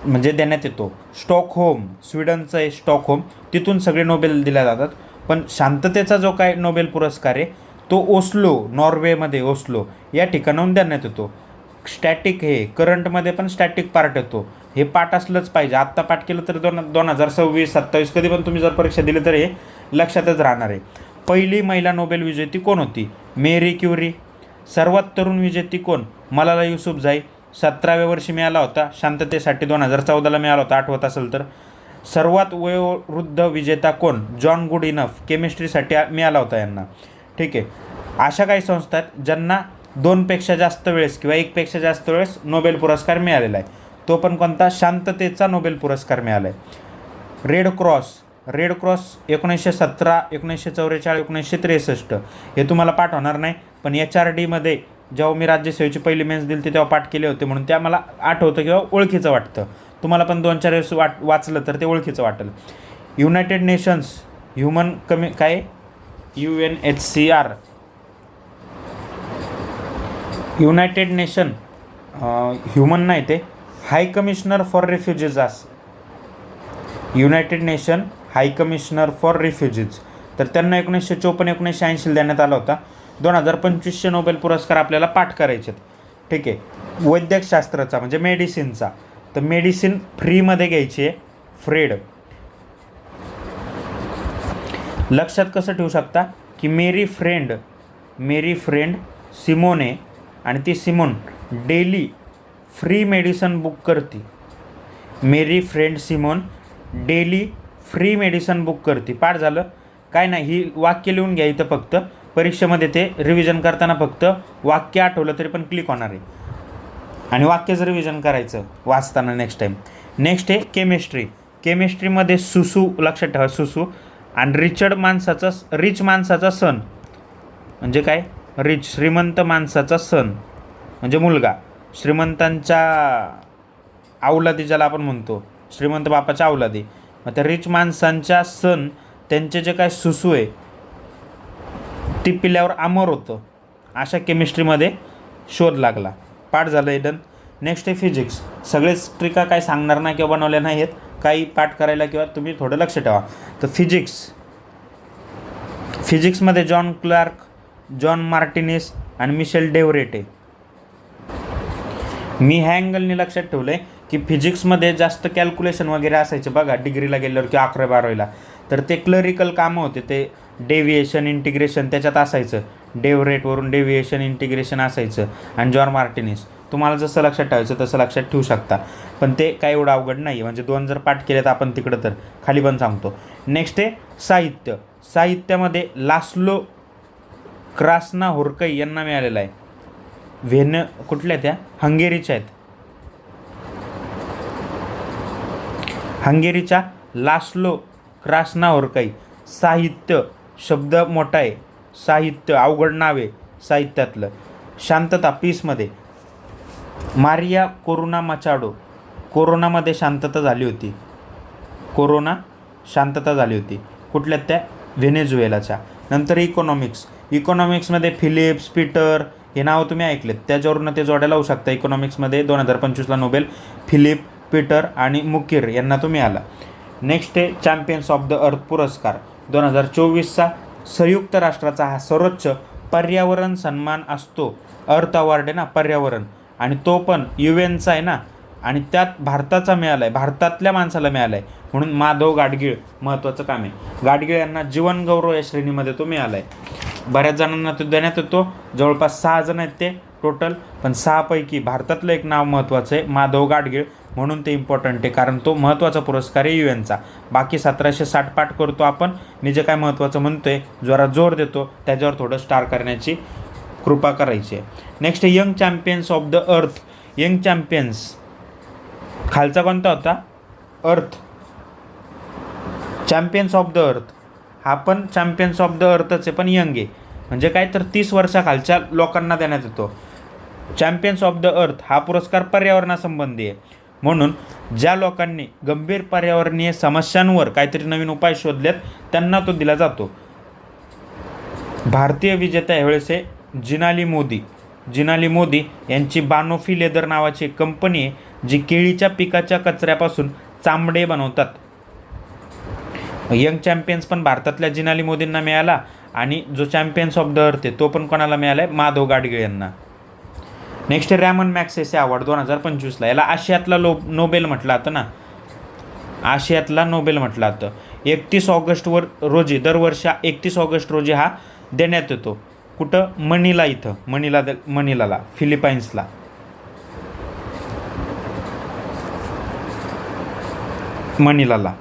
Speaker 1: म्हणजे देण्यात येतो. स्टॉकहोम, स्वीडनचं आहे स्टॉकहोम, तिथून सगळे नोबेल दिल्या जातात. पण शांततेचा जो काय नोबेल पुरस्कार आहे तो ओस्लो, नॉर्वेमध्ये ओस्लो या ठिकाणाहून देण्यात येतो. स्टॅटिक, हे करंटमध्ये पण स्टॅटिक पार्ट येतो, हे पाठ असलंच पाहिजे. आत्ता पाठ केलं तर 2026-27 कधी पण तुम्ही जर परीक्षा दिली तर हे लक्षातच राहणार आहे. पहिली महिला नोबेल विजेती कोण होती? Marie Curie. सर्वात तरुण विजेती कोण? मलाला युसुफझाई, 17व्या वर्षी मिळाला होता. शांततेसाठी 2014ला मिळाला होता, आठवत असेल तर. सर्वात वयोवृद्ध विजेता कोण? जॉन गुडइनफ, केमिस्ट्रीसाठी मिळाला होता यांना. ठीक आहे. अशा काही संस्था आहेत ज्यांना 2पेक्षा जास्त वेळेस किंवा 1पेक्षा जास्त वेळेस नोबेल पुरस्कार मिळालेला आहे. तो पण कोणता? शांततेचा नोबेल पुरस्कार मिळाला आहे. रेड क्रॉस 1917, 1944, 1963 हे तुम्हाला पाठ होणार नाही, पण HRDमध्ये जेव्हा मी राज्यसेवेची पहिली मेन्स दिली होती तेव्हा पाठ केले होते, म्हणून ते आम्हाला आठवतं किंवा ओळखीचं वाटतं. तुम्हाला पण 2-4 वेळेस वाचलं तर ते ओळखीचं वाटेल. United Nations Human UNHCR, United Nation Human नाही, ते High Commissioner for Refugees. United Nation High Commissioner for Refugees, तर त्यांना 1954-1980 देण्यात आला होता. 2025चे नोबेल पुरस्कार आपल्याला पाठ करायचे आहेत. ठीक आहे. वैद्यकशास्त्राचा म्हणजे मेडिसिनचा, तर मेडिसिन फ्रीमध्ये घ्यायची आहे, फ्रेड. लक्षात कसं ठेवू शकता की मेरी फ्रेंड सिमोने, आणि ती Simone daily free medicine book करते. मेरी friend Simone daily free medicine book करते. पाठ झालं काय नाही, ही वाक्य लिहून घ्या इथं. फक्त परीक्षेमध्ये ते रिव्हिजन करताना फक्त वाक्य आठवलं तरी पण क्लिक होणार आहे, आणि वाक्यच रिव्हिजन करायचं वाचताना नेक्स्ट टाईम. नेक्स्ट आहे केमिस्ट्रीमध्ये सुसू, लक्षात ठेवा सुसू. आणि रिच माणसाचा सण म्हणजे काय? श्रीमंत माणसाचा सण म्हणजे मुलगा, श्रीमंतांच्या अवलादी ज्याला आपण म्हणतो, श्रीमंत बापाच्या अवलादी. मग त्या रिच माणसांच्या सण, त्यांचे जे काय सुसू आहे ती पिल्यावर अमर होतं, अशा केमिस्ट्रीमध्ये शोध लागला. पाठ झालं हे डन. नेक्स्ट आहे फिजिक्स. सगळेच ट्रिका काय सांगणार नाही किंवा बनवल्या नाही आहेत, काही पाठ करायला किंवा तुम्ही थोडं लक्ष ठेवा. तर फिजिक्समध्ये जॉन क्लार्क, जॉन मार्टिनेस आणि मिशेल डेव्हरेटे. मी ह्या अँगलने लक्षात ठेवलं आहे की फिजिक्समध्ये जास्त कॅल्क्युलेशन वगैरे असायचे बघा डिग्रीला गेल्यावर किंवा 11वी-12वीला, तर ते क्लरिकल कामं होते, ते डेव्हिएशन इंटिग्रेशन त्याच्यात असायचं. डेव्हरेटवरून डेव्हिएशन इंटिग्रेशन असायचं. आणि जॉन मार्टिनेस तुम्हाला जसं लक्षात ठेवायचं तसं लक्षात ठेवू शकता, पण ते काय एवढं अवघड नाही. म्हणजे 2 जर पाठ केले तर आपण तिकडं तर खाली पण सांगतो. नेक्स्ट आहे साहित्य. साहित्यामध्ये लास्लो क्रास्नाहोर्कै यांना मिळालेला आहे. कुठल्या त्या हंगेरीच्या आहेत. हंगेरीच्या लास्लो क्रास्नाहोर्कै. साहित्य शब्द मोठा आहे. साहित्य अवघड नाव आहे साहित्यातलं. शांतता पीसमध्ये मारिया कोरोना मचाडो. कोरोनामध्ये शांतता झाली होती. कोरोना शांतता झाली होती. कुठल्यात त्या व्हेनेझुएलाच्या. नंतर इकॉनॉमिक्स. इकॉनॉमिक्समध्ये फिलिप्स पीटर हे नावं तुम्ही ऐकलेत, त्याच्यावरून ते जोड्या लावू शकता. इकॉनॉमिक्समध्ये 2025ला नोबेल फिलिप पीटर आणि मुकीर यांना तुम्ही आला. नेक्स्ट आहे चॅम्पियन्स ऑफ द अर्थ पुरस्कार. 2024चा संयुक्त राष्ट्राचा हा सर्वोच्च पर्यावरण सन्मान असतो. अर्थ अवॉर्ड आहे ना, पर्यावरण, आणि तो पण UN चा आहे ना, आणि त्यात भारताचा मिळाला आहे, भारतातल्या माणसाला मिळाला आहे. म्हणून माधव गाडगीळ महत्त्वाचं काम आहे. गाडगीळ यांना जीवनगौरव या श्रेणीमध्ये तो मिळाला आहे. बऱ्याच जणांना तो देण्यात येतो. जवळपास 6 जण आहेत ते टोटल, पण 6 पैकी भारतातलं एक नाव महत्त्वाचं आहे, माधव गाडगीळ, म्हणून ते इम्पॉर्टंट आहे, कारण तो महत्त्वाचा पुरस्कार आहे UN चा. बाकी 1760 पाठ करतो आपण. मी जे काय महत्त्वाचं म्हणतोय, जरा जोर देतो, त्याच्यावर थोडं स्टार करण्याची कृपा करायची आहे. Next young champions of the earth. Young champions खालचा कोणता होता? अर्थ. चॅम्पियन्स ऑफ द अर्थ हा पण चॅम्पियन्स ऑफ द अर्थच आहे, पण यंग आहे. म्हणजे काय तर 30 वर्षाखालच्या लोकांना देण्यात येतो. चॅम्पियन्स ऑफ द अर्थ हा पुरस्कार पर्यावरणासंबंधी आहे. म्हणून ज्या लोकांनी गंभीर पर्यावरणीय समस्यांवर काहीतरी नवीन उपाय शोधलेत त्यांना तो दिला जातो. भारतीय विजेता यावेळेस आहे जिनाली मोदी. जिनाली मोदी यांची बानोफी लेदर नावाची एक कंपनी आहे जी केळीच्या पिकाच्या कचऱ्यापासून चामडे बनवतात. यंग चॅम्पियन्स पण भारतातल्या जिनाली मोदींना मिळाला, आणि जो चॅम्पियन्स ऑफ द अर्थ आहे तो पण कोणाला मिळाला आहे? माधव गाडगीळ यांना. नेक्स्ट रॅमन मॅग्सेसे अवॉर्ड 2025ला. याला आशियातला नोबेल म्हटलं जातं ना, आशियातला नोबेल म्हटलं जातं. 31 ऑगस्ट रोजी दरवर्षी 31 ऑगस्ट रोजी हा देण्यात येतो. कुठं? मनिला इथं, मनिलाला फिलिपाईन्सला. मनिलाला.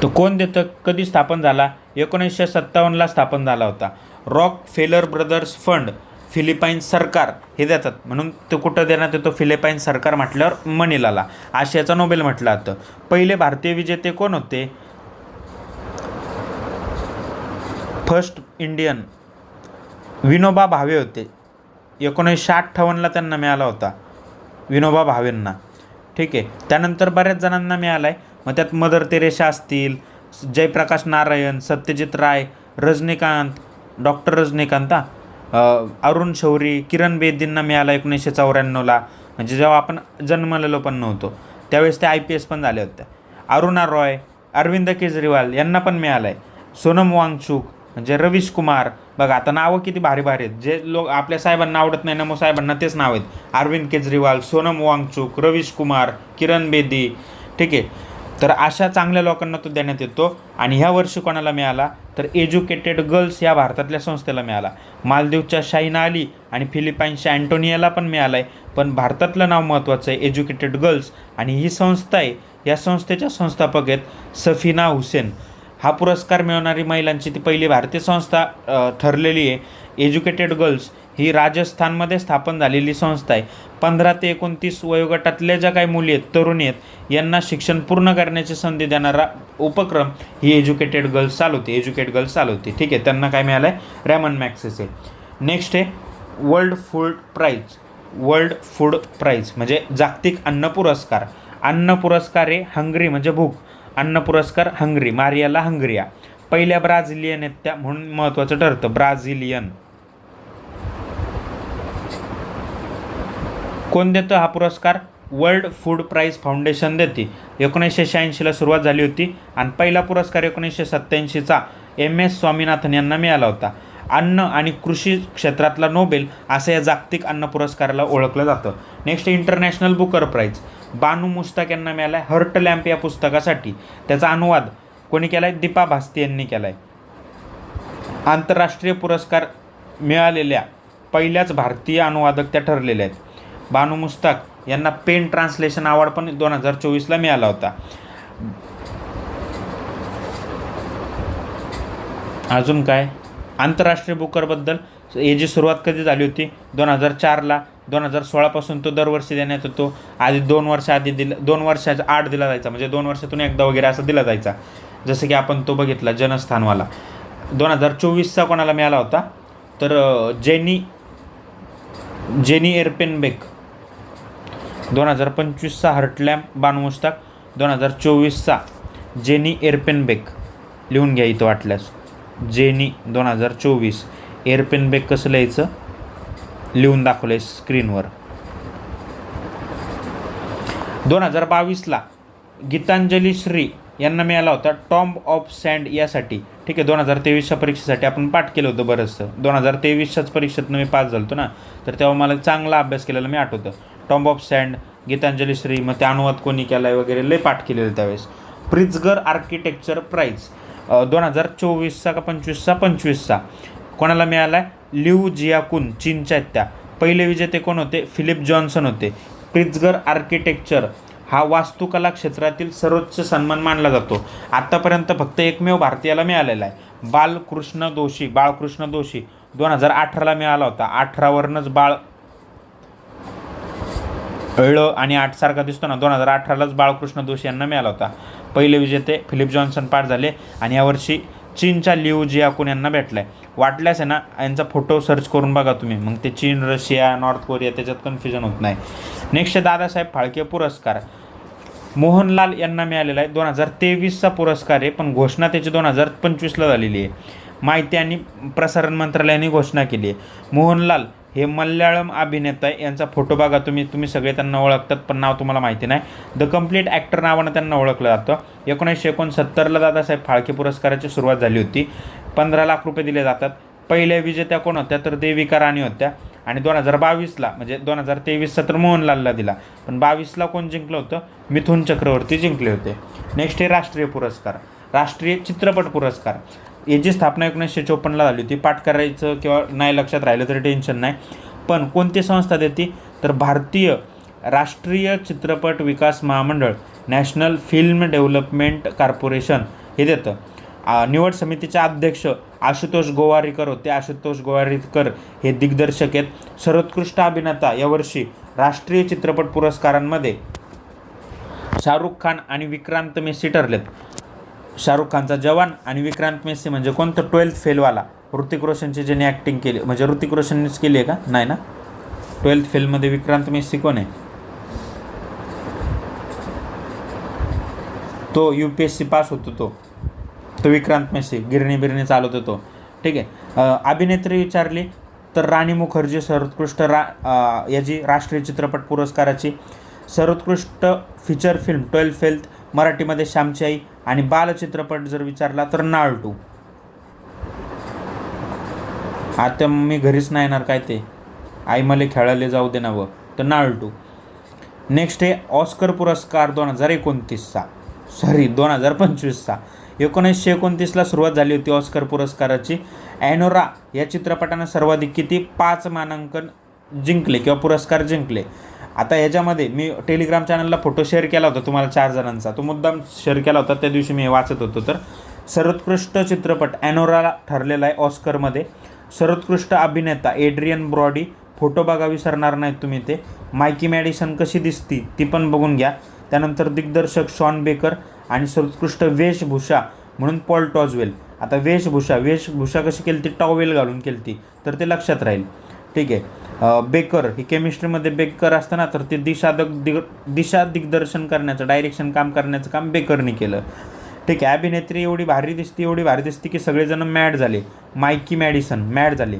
Speaker 1: तो कोण देतं? कधी स्थापन झाला? 1957ला स्थापन झाला होता. रॉक फेलर ब्रदर्स फंड, फिलिपाईन्स सरकार हे देतात, म्हणून तो कुठं देण्यात येतो? फिलिपाईन्स सरकार म्हटल्यावर मनिलाला. आशियाचा नोबेल म्हटलं जातं. पहिले भारतीय विजेते कोण होते? फर्स्ट इंडियन विनोबा भावे होते. 1958ला त्यांना मिळाला होता, विनोबा भावेंना. ठीक आहे. त्यानंतर बऱ्याच जणांना मिळाला आहे. मग त्यात मदर तेरेसा असतील, जयप्रकाश नारायण, सत्यजित राय, रजनीकांत, डॉक्टर रजनीकांत, अरुण शौरी, किरण बेदींना मिळाला 1994ला. म्हणजे जेव्हा आपण जन्मलेलो पण नव्हतो त्यावेळेस ते IPS पण झाले होते. अरुणा रॉय, अरविंद केजरीवाल यांना पण मिळालं आहे. सोनम वांगचुक, म्हणजे रवीश कुमार. बघा आता नावं किती भारी भारी आहेत. जे लोक आपल्या साहेबांना आवडत नाही नमो साहेबांना तेच नाव आहेत. अरविंद केजरीवाल, सोनम वांगचुक, रवीश कुमार, किरण बेदी. ठीक आहे. तर अशा चांगल्या लोकांना तो देण्यात येतो. आणि ह्या वर्षी कोणाला मिळाला? तर एज्युकेटेड गर्ल्स या भारतातल्या संस्थेला मिळाला. मालदीवच्या शाहिना अली आणि फिलिपाईन्सच्या अँटोनियाला पण मिळाला आहे. पण भारतातलं नाव महत्त्वाचं आहे, एज्युकेटेड गर्ल्स. आणि ही संस्था आहे, या संस्थेच्या संस्थापक आहेत सफीना हुसेन. हा पुरस्कार मिळवणारी महिलांची ती पहिली भारतीय संस्था ठरलेली आहे. एज्युकेटेड गर्ल्स ही राजस्थानमध्ये स्थापन झालेली संस्था आहे. 15 ते 29 वयोगटातल्या ज्या काही मुली आहेत, तरुणी आहेत, यांना शिक्षण पूर्ण करण्याची संधी देणारा उपक्रम ही एज्युकेटेड गर्ल्स चालवते. ठीक आहे. त्यांना काय मिळालं आहे? Ramon Magsaysay. नेक्स्ट आहे world food prize. World food prize म्हणजे जागतिक अन्न पुरस्कार. अन्न पुरस्कार आहे हंगरी म्हणजे भूक. अन्न पुरस्कार हंगरी, मारियाला हंगरिया. पहिल्या ब्राझिलियन आहेत त्या, म्हणून महत्त्वाचं ठरतं ब्राझिलियन. कोण देतं हा पुरस्कार? वर्ल्ड फूड प्राईज फाउंडेशन देते. 1986ला सुरुवात झाली होती आणि पहिला पुरस्कार 1987चा MS स्वामीनाथन यांना मिळाला होता. अन्न आणि कृषी क्षेत्रातला नोबेल असं या जागतिक अन्न पुरस्काराला ओळखलं जातं. Next International Booker Prize. Banu Mushtaq यांना मिळाला आहे हर्ट लॅम्प या पुस्तकासाठी. त्याचा अनुवाद कोणी केला आहे? दीपा भास्ती यांनी केला आहे. आंतरराष्ट्रीय पुरस्कार मिळालेल्या पहिल्याच भारतीय अनुवादक त्या ठरलेल्या आहेत. बानू मुस्ताक यांना पेन ट्रान्सलेशन अवॉर्ड पण 2024ला मिळाला होता. अजून काय आंतरराष्ट्रीय बुकरबद्दल याची सुरुवात कधी झाली होती? 2004ला. 2016पासून तो दरवर्षी देण्यात येतो. आधी 2 वर्ष आधी 2 वर्षाच्या आड दिला जायचा, म्हणजे 2 वर्षातून एकदा वगैरे असं दिला जायचा. जसं की आपण तो बघितला जनस्थानवाला. 2024चा कोणाला मिळाला होता? तर जेनी एरपेनबेक. 2025चा हर्टलॅम बानू मुस्ताक. 2024चा जेनी एरपेनबेक. लिहून घ्या इथं वाटल्यास. जेनी 2024. एरपेनबेक कसं लिहायचं लिहून दाखवलं आहे स्क्रीनवर. 2022ला गीतांजली श्री यांना मिळाला होता टॉम्ब ऑफ सँड यासाठी. ठीक आहे, 2023च्या परीक्षेसाठी आपण पाठ केलं होतं बरंचसं. 2023च्याच परीक्षेतनं मी पास झालो ना, तर तेव्हा मला चांगला अभ्यास केलेला मी आठवतं. Tomb of sand, Geetanjali Shree, मग ते अनुवाद कोणी केला आहे वगैरे लय पाठ केलेलं त्यावेळेस. प्रिझगर आर्किटेक्चर प्राईज 2024चा का 25चा कोणाला मिळाला आहे? लिऊ जियाकुन, चीनच्या त्या. पहिले विजेते कोण होते? फिलिप जॉन्सन होते. प्रिझगर आर्किटेक्चर हा वास्तुकला क्षेत्रातील सर्वोच्च सन्मान मानला जातो. आत्तापर्यंत फक्त एकमेव भारतीयाला मिळालेला आहे. बाळकृष्ण दोशी 2018ला मिळाला होता. 18वरनंच बाळ आणि 8 सारखा दिसतो ना, 2018लाच बाळकृष्ण दोशी यांना मिळाला होता. पहिले विजेते फिलिप जॉन्सन पाठ झाले आणि यावर्षी चीनच्या लिऊ जियाकुन यांना भेटला आहे. वाटल्यास आहे ना यांचा फोटो सर्च करून बघा तुम्ही, मग ते चीन, रशिया, नॉर्थ कोरिया त्याच्यात कन्फ्युजन होत नाही. नेक्स्ट दादासाहेब फाळके पुरस्कार मोहनलाल यांना मिळालेला आहे. 2023चा पुरस्कार आहे, पण घोषणा त्याची 2025ला झालेली आहे. माहिती आणि प्रसारण मंत्रालयाने घोषणा केली आहे. मोहनलाल हे मल्याळम अभिनेता आहे. यांचा फोटो बघा तुम्ही सगळे त्यांना ओळखतात, पण नाव तुम्हाला माहिती नाही. द कम्प्लीट ॲक्टर नावानं त्यांना ओळखलं जातं. 1969ला दादासाहेब फाळके पुरस्काराची सुरुवात झाली होती. 15 लाख रुपये दिले जातात. पहिल्या विजेत्या कोण होत्या? तर देविका राणी होत्या. आणि 2022ला म्हणजे 2023चा तर मोहनलालला दिला, पण 22ला कोण जिंकलं होतं? मिथुन चक्रवर्ती जिंकले होते. नेक्स्ट आहे राष्ट्रीय पुरस्कार. राष्ट्रीय चित्रपट पुरस्कार याची स्थापना 1954ला झाली होती. पाठ करायचं किंवा नाही लक्षात राहिलं तरी टेन्शन नाही. पण कोणती संस्था देते? तर भारतीय राष्ट्रीय चित्रपट विकास महामंडळ, नॅशनल फिल्म डेव्हलपमेंट कॉर्पोरेशन हे देतं. निवड समितीचे अध्यक्ष आशुतोष गोवारीकर होते. आशुतोष गोवारीकर हे दिग्दर्शक आहेत. सर्वोत्कृष्ट अभिनेता यावर्षी राष्ट्रीय चित्रपट पुरस्कारांमध्ये शाहरुख खान आणि विक्रांत मेसी ठरलेत. शाहरुख खानचा जवान आणि विक्रांत मेसी म्हणजे कोणतं? 12th फेलवाला. ऋतिक रोशनची ज्याने ॲक्टिंग केली, म्हणजे ऋतिक रोशननेच केली आहे का? नाही ना. 12th फेलमध्ये विक्रांत मेसी कोण आहे? तो UPSC पास होतो तो विक्रांत मेसी, गिरणी चालवत होतो. ठीक आहे. अभिनेत्री विचारली तर राणी मुखर्जी सर्वोत्कृष्ट याची राष्ट्रीय चित्रपट पुरस्काराची. सर्वोत्कृष्ट फीचर फिल्म 12 फेल मराठीमध्ये श्यामची आई. आणि बालचित्रपट जर विचारला तर नाळ 2. आता मी घरीच नाही येणार काय ते आई मला खेळायला जाऊ दे ना व, तर नाळ 2. नेक्स्ट आहे ऑस्कर पुरस्कार 2029चा 2025चा. 1929ला सुरुवात झाली होती ऑस्कर पुरस्काराची. ॲनोरा या चित्रपटानं सर्वाधिक किती? 5 मानांकन जिंकले किंवा पुरस्कार जिंकले. आता याच्यामध्ये मी टेलिग्राम चॅनलला फोटो शेअर केला होता तुम्हाला 4 जणांचा, तो मुद्दाम शेअर केला होता त्या दिवशी मी वाचत होतो. तर सर्वोत्कृष्ट चित्रपट ॲनोरा ठरलेला आहे ऑस्करमध्ये. सर्वोत्कृष्ट अभिनेता एड्रियन ब्रॉडी, फोटो बघा विसरणार नाहीत तुम्ही ते. मायकी मॅडिसन कशी दिसती ती पण बघून घ्या. त्यानंतर दिग्दर्शक शॉन बेकर आणि सर्वोत्कृष्ट वेशभूषा म्हणून पॉल टॉजवेल. आता वेशभूषा कशी केली ती? टॉवेल घालून केली ती, तर ते लक्षात राहील. ठीक आहे. बेकर ही केमिस्ट्रीमध्ये बेकर असतं ना, तर ते दिशा दिग्दर्शन करण्याचं, डायरेक्शन काम करण्याचं काम बेकरनी केलं. ठीक आहे. अभिनेत्री एवढी भारी दिसती की सगळेजण मॅड झाले. मायकी मॅडिसन मॅड झाले.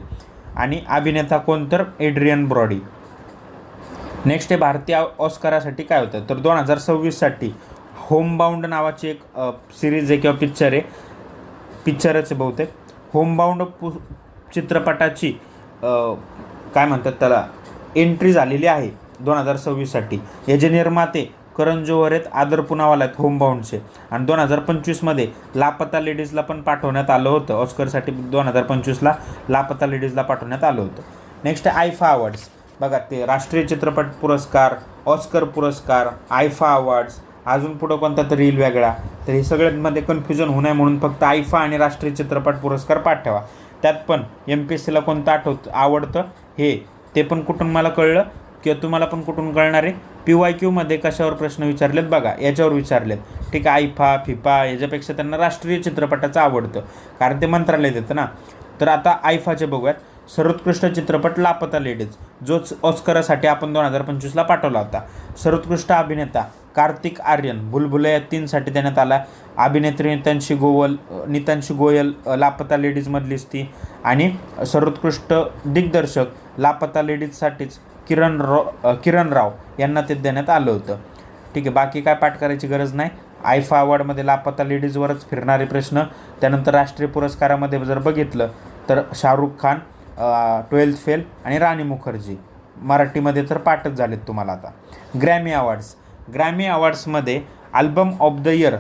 Speaker 1: आणि अभिनेता कोण? तर एड्रियन ब्रॉडी. नेक्स्ट आहे भारतीय ऑस्करासाठी काय होतं? तर 2026साठी होमबाउंड नावाची एक सिरीज आहे किंवा पिक्चरच आहे बहुतेक. होमबाउंड चित्रपटाची काय म्हणतात त्याला एंट्री झालेली आहे 2026साठी. याचे निर्माते करण जोहर आहेत, आदर पुनावाला आहेत होमबाउंडचे. आणि 2025मध्ये लापता लेडीजला पण पाठवण्यात आलं होतं ऑस्करसाठी. 2025ला लापता लेडीजला पाठवण्यात आलं होतं. नेक्स्ट आयफा अवॉर्ड्स बघा, ते राष्ट्रीय चित्रपट पुरस्कार, ऑस्कर पुरस्कार, आयफा अवॉर्ड्स, अजून पुढं कोणता तरी येईल वेगळा. तर हे सगळ्यांमध्ये कन्फ्युजन होऊ नये म्हणून फक्त आयफा आणि राष्ट्रीय चित्रपट पुरस्कार पाठ ठेवा. त्यात पण MPSCला कोणतं आवडतं हे ते पण कुठून मला कळलं किंवा तुम्हाला पण कुठून कळणार आहे. PYQमध्ये कशावर प्रश्न विचारलेत बघा, याच्यावर विचारलेत. ठीक आहे, आयफा फिफा याच्यापेक्षा त्यांना राष्ट्रीय चित्रपटाचं आवडतं, कारण ते मंत्रालय देतं ना. तर आता आयफाचे बघूयात. सर्वोत्कृष्ट चित्रपट लापता लेडीज, जोच ऑस्करसाठी आपण 2025ला पाठवला होता. सर्वोत्कृष्ट अभिनेता कार्तिक आर्यन, भुलभुलैया 3साठी देण्यात आला. अभिनेत्री नितांशी गोयल लापता लेडीजमधलीच ती. आणि सर्वोत्कृष्ट दिग्दर्शक लापता लेडीजसाठीच किरण राव यांना ते देण्यात आलं होतं. ठीक आहे, बाकी काय पाठ करायची गरज नाही. आयफा अवॉर्डमध्ये लापता लेडीजवरच फिरणारे प्रश्न. त्यानंतर राष्ट्रीय पुरस्कारामध्ये जर बघितलं तर शाहरुख खान, 12th फेल आणि राणी मुखर्जी, मराठीमध्ये तर पाठच झालेत तुम्हाला आता. ग्रॅमी अवॉर्ड्समध्ये album of the year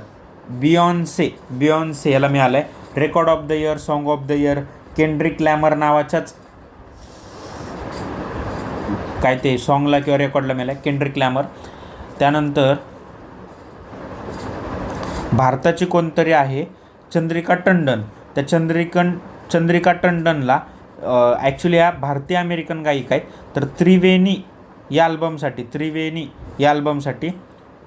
Speaker 1: Beyonce याला मिळालं आहे. Record of the year, song of the year Kendrick Lamar नावाच्याच काय ते सॉन्गला किंवा रेकॉर्डला मिळालं आहे, केंड्रिक लॅमर. त्यानंतर भारताची कोणतरी आहे चंद्रिका टंडन. त्या चंद्रिका टंडनला ॲक्च्युली ह्या भारतीय अमेरिकन गायिका आहेत. तर त्रिवेणी या अल्बमसाठी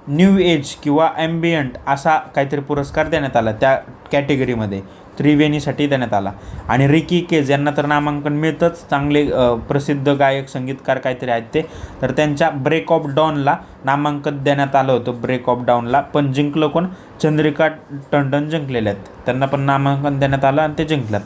Speaker 1: न्यू एज किंवा ॲम्बियंट असा काहीतरी पुरस्कार देण्यात आला त्या कॅटेगरीमध्ये, त्रिवेणीसाठी देण्यात आला. आणि रिकी केज यांना तर नामांकन मिळतंच, चांगले प्रसिद्ध गायक संगीतकार काहीतरी आहेत ते. तर त्यांच्या ब्रेक ऑफ डॉनला नामांकन देण्यात आलं होतं, ब्रेक ऑफ डाऊनला. पण जिंकलं कोण? चंद्रिका टंडन जिंकलेल्या आहेत, त्यांना पण नामांकन देण्यात आलं आणि ते जिंकल्यात.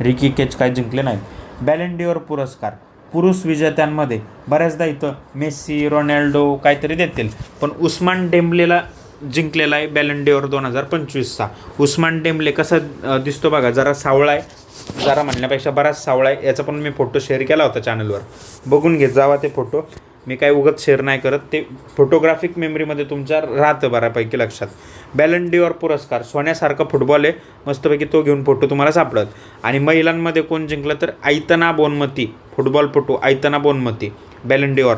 Speaker 1: रिकी केज काय जिंकले नाहीत. बॅलन डिओर पुरस्कार पुरुष विजेत्यांमध्ये बऱ्याचदा इथं मेस्सी, रोनाल्डो काहीतरी देतील, पण उस्मान डेम्बलेला जिंकलेला आहे बॅलन डिओर 2025चा. उस्मान डेम्बले कसा दिसतो बघा, जरा सावळा आहे, जरा म्हणण्यापेक्षा बराच सावळा आहे. याचा पण मी फोटो शेअर केला होता चॅनलवर, बघून घेत जावा ते फोटो. मी काही उगाच शेअर नाही करत, ते फोटोग्राफिक मेमरीमध्ये तुमच्या राहतं बऱ्यापैकी लक्षात. बॅलन डिओर पुरस्कार सोन्यासारखा फुटबॉल आहे, मस्तपैकी तो घेऊन फोटो तुम्हाला सापडत. आणि महिलांमध्ये कोण जिंकलं तर ऐतना बोनमती, फुटबॉलपटू ऐतना बोनमती, बॅलन डिओर.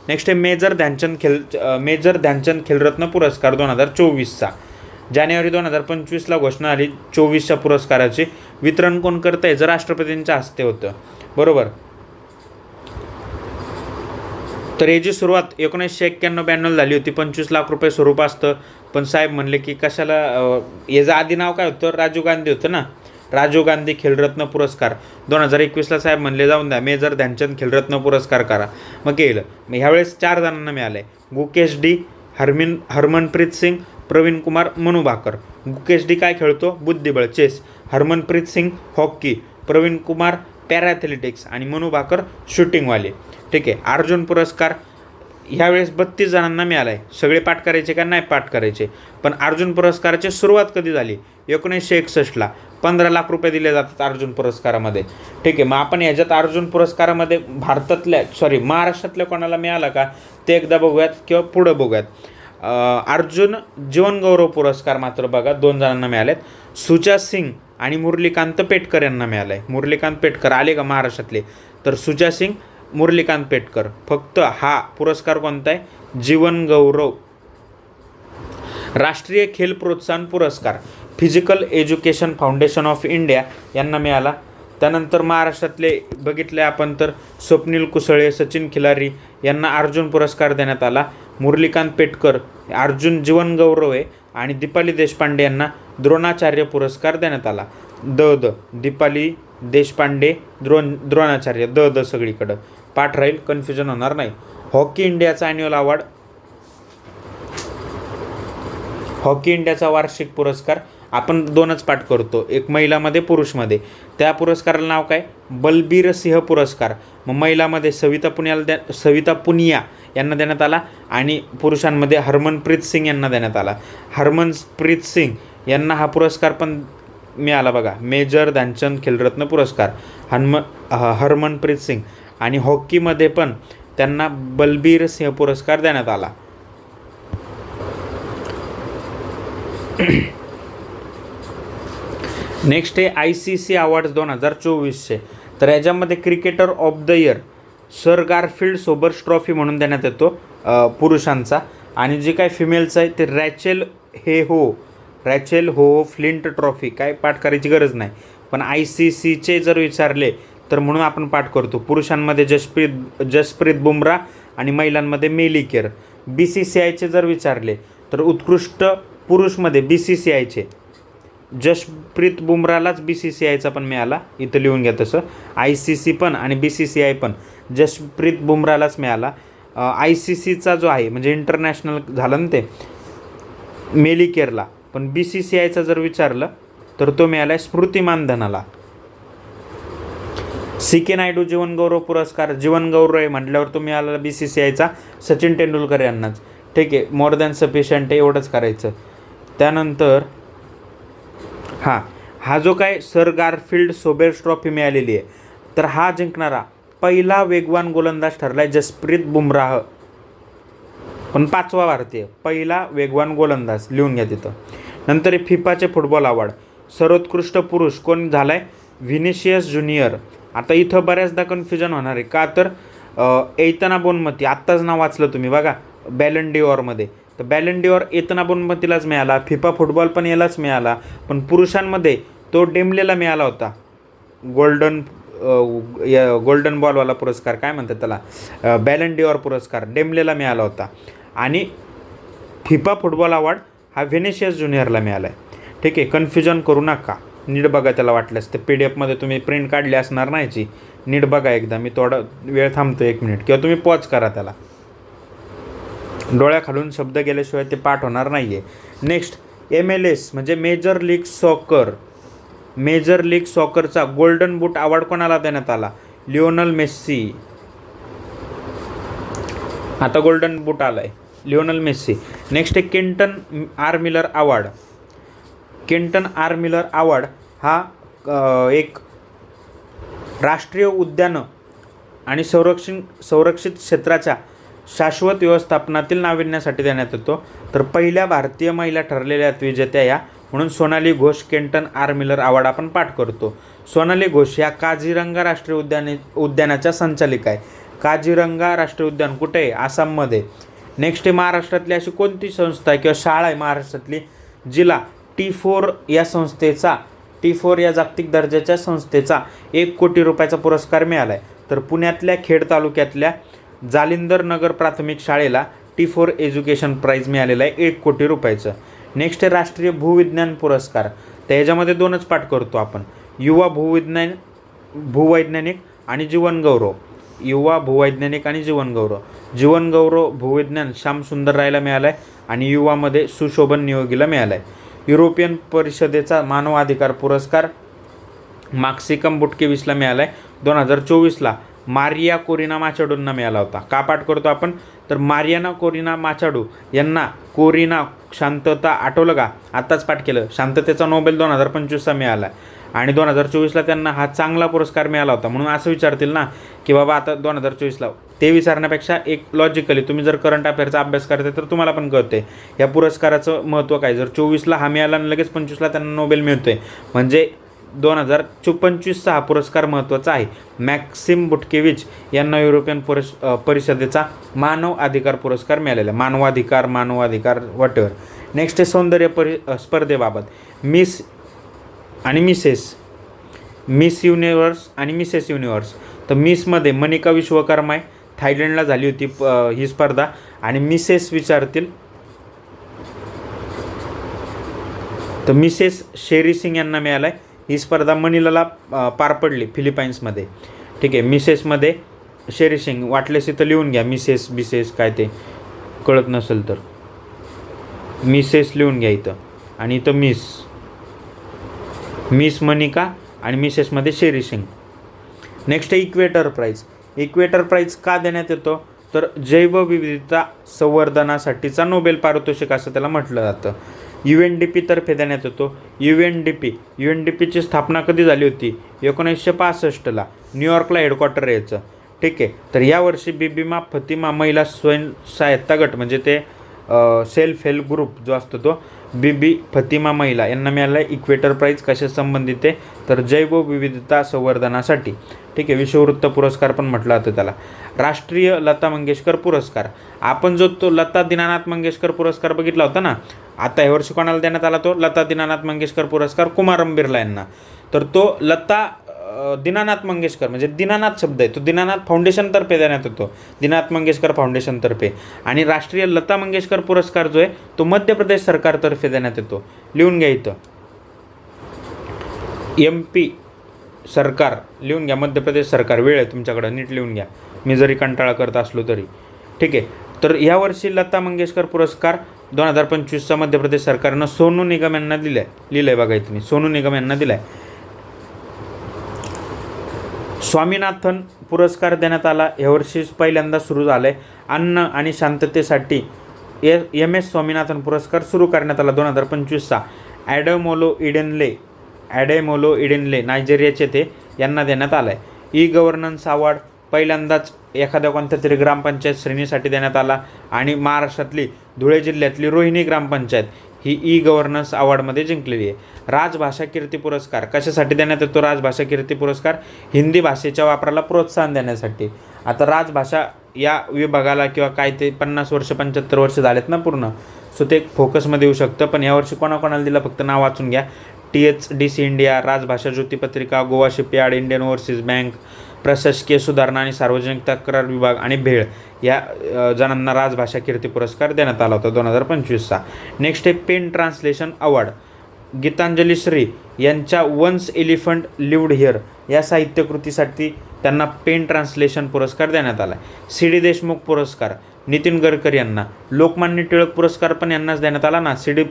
Speaker 1: नेक्स्ट आहे मेजर ध्यानचंद खेलरत्न पुरस्कार 2024चा. जानेवारी 2025ला घोषणा आली 24च्या पुरस्काराची. वितरण कोण करतं? याचं राष्ट्रपतींच्या हस्ते होतं, बरोबर. तर याची सुरुवात 1991-92 झाली होती. 25 लाख रुपये स्वरूप असतं, पण साहेब म्हणले की कशाला, याचं आधी नाव काय होतं? राजीव गांधी होतं ना, राजीव गांधी खेलरत्न पुरस्कार. 2021ला साहेब म्हणले जाऊन द्या, मेजर ध्यानचंद खेलरत्न पुरस्कार करा. मग केलं. मग ह्यावेळेस 4 जणांना मिळालं आहे. गुकेश डी, हरमनप्रीत सिंग, प्रवीण कुमार, मनू भाकर. गुकेश डी काय खेळतो? बुद्धिबळ, चेस. हरमनप्रीत सिंग हॉकी, प्रवीण कुमार पॅराथलेटिक्स आणि मनू भाकर शूटिंगवाले. ठीक आहे. अर्जुन पुरस्कार ह्यावेळेस 32 जणांना मिळाला आहे. सगळे पाठ करायचे का? नाही पाठ करायचे. पण अर्जुन पुरस्काराची सुरुवात कधी झाली? 1961ला. 15 लाख रुपये दिले जातात अर्जुन पुरस्कारामध्ये. ठीक आहे. मग आपण ह्याच्यात अर्जुन पुरस्कारामध्ये महाराष्ट्रातल्या कोणाला मिळाला का ते एकदा बघूयात किंवा पुढं बघूयात. अर्जुन जीवनगौरव पुरस्कार मात्र बघा 2 जणांना मिळालेत. सुजा सिंग आणि मुरलीकांत पेटकर यांना मिळाला आहे. मुरलीकांत पेटकर आले का महाराष्ट्रातले? तर सुजा सिंग, मुरलीकांत पेटकर. फक्त हा पुरस्कार कोणता आहे? जीवनगौरव. राष्ट्रीय खेल प्रोत्साहन पुरस्कार physical education foundation of India यांना मिळाला. त्यानंतर महाराष्ट्रातले बघितले आपण तर स्वप्नील कुसळे, सचिन खिलारी यांना अर्जुन पुरस्कार देण्यात आला. मुरलीकांत पेटकर अर्जुन जीवनगौरव आहे. आणि दीपाली देशपांडे यांना द्रोणाचार्य पुरस्कार देण्यात आला. दीपाली देशपांडे, द्रोणाचार्य सगळीकडं पाठ राहील, कन्फ्युजन होणार नाही. हॉकी इंडियाचा ॲन्युअल अवॉर्ड, हॉकी इंडियाचा वार्षिक पुरस्कार आपण 2च पाठ करतो, एक महिलामध्ये, पुरुषमध्ये. त्या पुरस्काराला नाव काय? बलबीर सिंह पुरस्कार. मग महिलामध्ये सविता पुनिया यांना देण्यात आला आणि पुरुषांमध्ये हरमनप्रीत सिंग यांना देण्यात आला. हरमनप्रीत सिंग यांना हा पुरस्कार पण मिळाला बघा, मेजर ध्यानचंद खेलरत्न पुरस्कार. हरमनप्रीत सिंग. आणि हॉकीमध्ये पण त्यांना बलबीर सिंह पुरस्कार देण्यात आला. नेक्स्ट आहे ICC अवॉर्ड्स 2024चे. तर याच्यामध्ये cricketer of the year sir Garfield Sobers trophy म्हणून देण्यात येतो पुरुषांचा, आणि जे काय फिमेलचं आहे ते रॅचेल हो फ्लिंट ट्रॉफी. काय पाठ करायची गरज नाही, पण ICCचे जर विचारले तर म्हणून आपण पाठ करतो. पुरुषांमध्ये जसप्रीत बुमराह आणि महिलांमध्ये मेली केर. BCCIचे जर विचारले तर उत्कृष्ट पुरुषमध्ये BCCIचे जसप्रीत बुमराहलाच BCCIचा पण मिळाला, इथं लिहून घ्या तसं. ICC पण आणि BCCI पण जसप्रीत बुमराहलाच मिळाला. ICCचा जो आहे म्हणजे इंटरनॅशनल झालं ना ते मेली केरला, पण BCCIचा जर विचारलं तर तो मिळाला आहे स्मृती मानधनाला. CK नायडू जीवनगौरव पुरस्कार, जीवनगौरव आहे म्हटल्यावर तो मिळाला BCCIचा सचिन तेंडुलकर यांनाच. ठीक आहे, मोर दॅन सफिशियंट आहे, एवढंच करायचं. त्यानंतर हा जो काय सर गारफिल्ड सोबर्स ट्रॉफी मिळालेली आहे, तर हा जिंकणारा पहिला वेगवान गोलंदाज ठरला आहे जसप्रीत बुमराह, पण 5वा भारतीय, पहिला वेगवान गोलंदाज, लिहून घ्या तिथं. नंतर फिफाचे फुटबॉल अवॉर्ड, सर्वोत्कृष्ट पुरुष कोण झाला आहे? व्हिनिशियस ज्युनियर. आता इथं बऱ्याचदा कन्फ्युजन होणार आहे, का तर एतना बोनमती आत्ताच नाव वाचलं तुम्ही बघा बॅलन डिओरमध्ये, तर बॅलन डिओर एतना बोनमतीलाच मिळाला, फिफा फुटबॉल पण यालाच मिळाला, पण पुरुषांमध्ये तो डेमलेला मिळाला होता. गोल्डन बॉलवाला पुरस्कार काय म्हणतात त्याला, बॅलन डिओर पुरस्कार डेमलेला मिळाला होता. आणि फिफा फुटबॉल अवॉर्ड हा व्हिनिशियस ज्युनियरला मिळाला आहे. ठीक आहे, कन्फ्युजन करू नका, नीट बघा. त्याला वाटल्यास ते PDF मध्ये तुम्ही प्रिंट काढली असणार नाहीची, नीट बघा एकदा. मी थोडा वेळ थांबतो, 1 मिनिट, किंवा तुम्ही पॉज करा त्याला. डोळ्याखालून शब्द गेल्याशिवाय ते पाठ होणार नाही आहे. नेक्स्ट MLS म्हणजे Major League Soccer. Major League सॉकरचा गोल्डन बूट अवॉर्ड कोणाला देण्यात आला? Lionel Messi. आता गोल्डन बूट आला आहे, लिओनल मेस्सी. नेक्स्ट आहे Kenton R Miller award. Kenton R Miller award हा एक राष्ट्रीय उद्यानं आणि संरक्षित क्षेत्राच्या शाश्वत व्यवस्थापनातील नाविन्यासाठी देण्यात येतो. तर पहिल्या भारतीय महिला ठरलेल्या विजेत्या या, म्हणून Sonali Ghosh Kenton R Miller award आपण पाठ करतो. सोनाली घोष या काझीरंगा राष्ट्रीय उद्यानाच्या संचालिका आहे. काझीरंगा राष्ट्रीय उद्यान कुठे आहे? आसाममध्ये. नेक्स्ट आहे महाराष्ट्रातली अशी कोणती संस्था आहे किंवा शाळा आहे महाराष्ट्रातली जिला T4 या संस्थेचा, T4 या जागतिक दर्जाच्या संस्थेचा 1 कोटी रुपयाचा पुरस्कार मिळाला आहे? तर पुण्यातल्या खेड तालुक्यातल्या जालिंदर नगर प्राथमिक शाळेला T4 एज्युकेशन प्राईज मिळालेला आहे 1 कोटी रुपयाचं. नेक्स्ट आहे राष्ट्रीय भूविज्ञान पुरस्कार. तर ह्याच्यामध्ये 2च पाठ करतो आपण, युवा भूवैज्ञानिक आणि जीवनगौरव. युवा भूवैज्ञानिक आणि जीवनगौरव. जीवनगौरव भूविज्ञान श्याम सुंदर रायला मिळाला आहे आणि युवामध्ये सुशोभन नियोगीला मिळाला आहे. युरोपियन परिषदेचा मानवाधिकार पुरस्कार मॅक्सिकम बुटकेविसला मिळाला आहे. 2024ला मारिया कोरिना माचाडूंना मिळाला होता. का पाठ करतो आपण? तर मारियाना कोरिना माचाडू यांना कोरिना शांतता, आठवलं का? आत्ताच पाठ केलं. शांततेचा नोबेल 2025चा मिळाला आणि 2024ला त्यांना हा चांगला पुरस्कार मिळाला होता. म्हणून असं विचारतील ना की बाबा आता 2024ला, ते विचारण्यापेक्षा एक लॉजिकली तुम्ही जर करंट अफेअरचा अभ्यास करते तर तुम्हाला पण कळते या पुरस्काराचं महत्त्व काय. जर 24ला हा मिळाला आणि लगेच 25ला त्यांना नोबेल मिळतोय, म्हणजे 2025चा हा पुरस्कार महत्त्वाचा आहे. मॅक्सिम बुटकेविच यांना युरोपियन परिषदेचा मानव अधिकार पुरस्कार मिळालेला आहे. मानवाधिकार व्हॉटेवर. नेक्स्ट आहे सौंदर्य स्पर्धेबाबत मिस आणि मिस युनिव्हर्स आणि मिसेस युनिव्हर्स. तर मिसमध्ये मनिका विश्वकर्मा आहे, थायलंडला झाली होती ही स्पर्धा. आणि मिसेस विचारतील तर मिसेस शेरी सिंग यांना मिळाला आहे. ही स्पर्धा मनिलाला पार पडली फिलिपाईन्समध्ये. ठीक आहे, मिसेसमध्ये शेरी सिंग. वाटल्यास इथं लिहून घ्या, मिसेस काय ते कळत नसेल तर मिसेस लिहून घ्या इथं. आणि इथं मिस मनिका आणि मिसेसमध्ये शेरी सिंग. नेक्स्ट आहे इक्वेटर प्राईज. इक्वेटर प्राईज का देण्यात येतो? तर जैवविविधता संवर्धनासाठीचा नोबेल पारितोषिक असं त्याला म्हटलं जातं. UNDP तर्फे देण्यात येतो. UNDPची स्थापना कधी झाली होती? 1965ला. न्यूयॉर्कला हेडक्वार्टर आहे याचं. ठीक आहे, तर यावर्षी बीबीमा फतिमा महिला स्वयंसहायता गट म्हणजे ते सेल्फ हेल्प ग्रुप जो असतो तो बीबी फतिमा महिला यांना मिळाला आहे इक्वेटर प्राईज. कशा संबंधित आहे तर जैवविविधता संवर्धनासाठी. ठीक आहे, विश्ववृत्त पुरस्कार पण म्हटलं जातं त्याला. राष्ट्रीय लता मंगेशकर पुरस्कार, आपण जो तो लता दीनानाथ मंगेशकर पुरस्कार बघितला होता ना, आता ह्या वर्षी कोणाला देण्यात आला तो लता दीनानाथ मंगेशकर पुरस्कार कुमारम बिर्ला यांना. तर तो लता दीनानाथ मंगेशकर म्हणजे दीनानाथ शब्द आहे तो दीनानाथ फाउंडेशनतर्फे देण्यात येतो, दीनानाथ मंगेशकर फाउंडेशनतर्फे. आणि राष्ट्रीय लता मंगेशकर पुरस्कार जो आहे तो मध्य प्रदेश सरकारतर्फे देण्यात येतो. लिहून घ्या इथं MP सरकार, लिहून घ्या मध्य प्रदेश सरकार. वेळ आहे तुमच्याकडं, नीट लिहून घ्या, मी जरी कंटाळा करत असलो तरी. ठीक आहे, तर यावर्षी लता मंगेशकर पुरस्कार 2025चा मध्य प्रदेश सरकारनं सोनू निगम यांना दिला आहे. लिहिलं आहे बघा इथं मी, सोनू निगम यांना दिला आहे. स्वामीनाथन पुरस्कार देण्यात आला, यावर्षी पहिल्यांदा सुरू झालं आहे. अन्न आणि शांततेसाठी MS स्वामीनाथन पुरस्कार सुरू करण्यात आला 2025चा. ॲडेमोलो इडेनले नायजेरियाचे ते यांना देण्यात आला आहे. E-गव्हर्नन्स अवॉर्ड पहिल्यांदाच एखाद्या कोणत्या तरी ग्रामपंचायत श्रेणीसाठी देण्यात आला आणि महाराष्ट्रातली धुळे जिल्ह्यातली रोहिणी ग्रामपंचायत ही E-गव्हर्नन्स अवॉर्डमध्ये जिंकलेली आहे. राजभाषा कीर्ती पुरस्कार कशासाठी देण्यात येतो? राजभाषा कीर्ती पुरस्कार हिंदी भाषेच्या वापराला प्रोत्साहन देण्यासाठी. आता राजभाषा या विभागाला किंवा काय ते 50 वर्ष 75 वर्ष झालेत ना पूर्ण, सो ते फोकसमध्ये येऊ शकतं. पण यावर्षी कोणाकोणाला दिलं फक्त नाव वाचून घ्या. THDC इंडिया, राजभाषा ज्योती पत्रिका, Goa shipyard, Indian overseas bank, प्रशासकीय सुधारणा आणि सार्वजनिक तक्रार विभाग आणि भेळ या जणांना राजभाषा कीर्ती पुरस्कार देण्यात आला होता 2025चा. नेक्स्ट आहे pen translation award. Geetanjali Shree यांच्या वन्स एलिफंट लिव्ड हिअर या साहित्यकृतीसाठी त्यांना पेन ट्रान्सलेशन पुरस्कार देण्यात आला. CD देशमुख पुरस्कार नितीन गडकरी यांना. लोकमान्य टिळक पुरस्कार पण यांनाच देण्यात आला ना, CD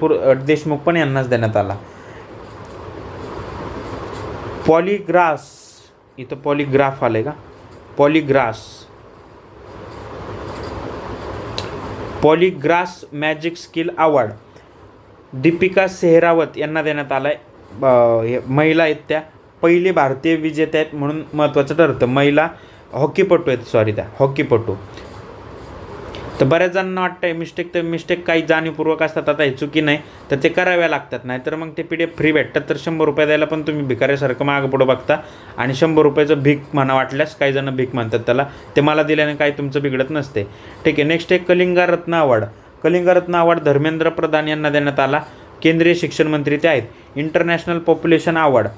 Speaker 1: देशमुख पण यांनाच देण्यात आला. पॉलीग्रास, इथं पॉलीग्राफ आलं आहे का, Poligras magic skill award Deepika Sehrawat यांना देण्यात आला आहे. महिला आहेत त्या, पहिली भारतीय विजेत्या आहेत म्हणून महत्त्वाचं ठरतं. महिला हॉकीपटू आहेत, त्या हॉकीपटू. तर बऱ्याच जणांना वाटतं मिस्टेक काही जाणीवपूर्वक असतात. आता हे चुकी नाही तर ते कराव्या लागतात, नाही तर मग ते PDF फ्री भेटतात. तर 100 रुपये द्यायला पण तुम्ही भिकाऱ्यासारखं मागं पुढं बघता आणि 100 रुपयाचं भीक म्हणा वाटल्यास, काही जण भीक म्हणतात त्याला, ते मला दिल्याने काही तुमचं बिघडत नसते. ठीक आहे, नेक्स्ट आहे कलिंगरत्न अवॉर्ड. कलिंगरत्न अवॉर्ड धर्मेंद्र प्रधान यांना देण्यात आला, केंद्रीय शिक्षण मंत्री ते आहेत. इंटरनॅशनल पॉप्युलेशन अवॉर्ड,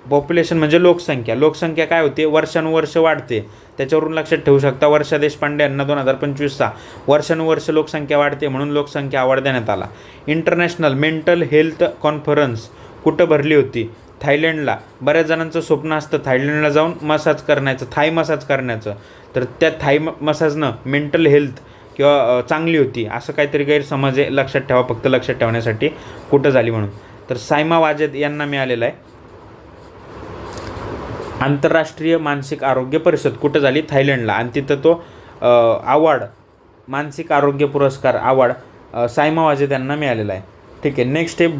Speaker 1: पॉप्युलेशन म्हणजे लोकसंख्या काय होते, वर्षानुवर्ष वाढते, त्याच्यावरून लक्षात ठेवू शकता. वर्षा देशपांडे यांना 2025चा वर्षानुवर्ष लोकसंख्या वाढते म्हणून लोकसंख्या अवॉर्ड देण्यात आला. इंटरनॅशनल मेंटल हेल्थ कॉन्फरन्स कुठं भरली होती? थायलंडला. बऱ्याच जणांचं स्वप्न असतं थायलंडला जाऊन मसाज करण्याचं, थाय मसाज करण्याचं. तर त्या थाय मसाजनं मेंटल हेल्थ किंवा चांगली होती असं काहीतरी गैरसमज आहे, लक्षात ठेवा, फक्त लक्षात ठेवण्यासाठी कुठं झाली म्हणून. तर सायमा वाजेद यांना मिळालेलं आहे. आंतरराष्ट्रीय मानसिक आरोग्य परिषद कुठं झाली? थायलंडला. आणि तिथं तो अवॉर्ड, मानसिक आरोग्य पुरस्कार अवॉर्ड सायमा वाजेद यांना मिळालेला आहे. ठीक आहे, नेक्स्ट आहे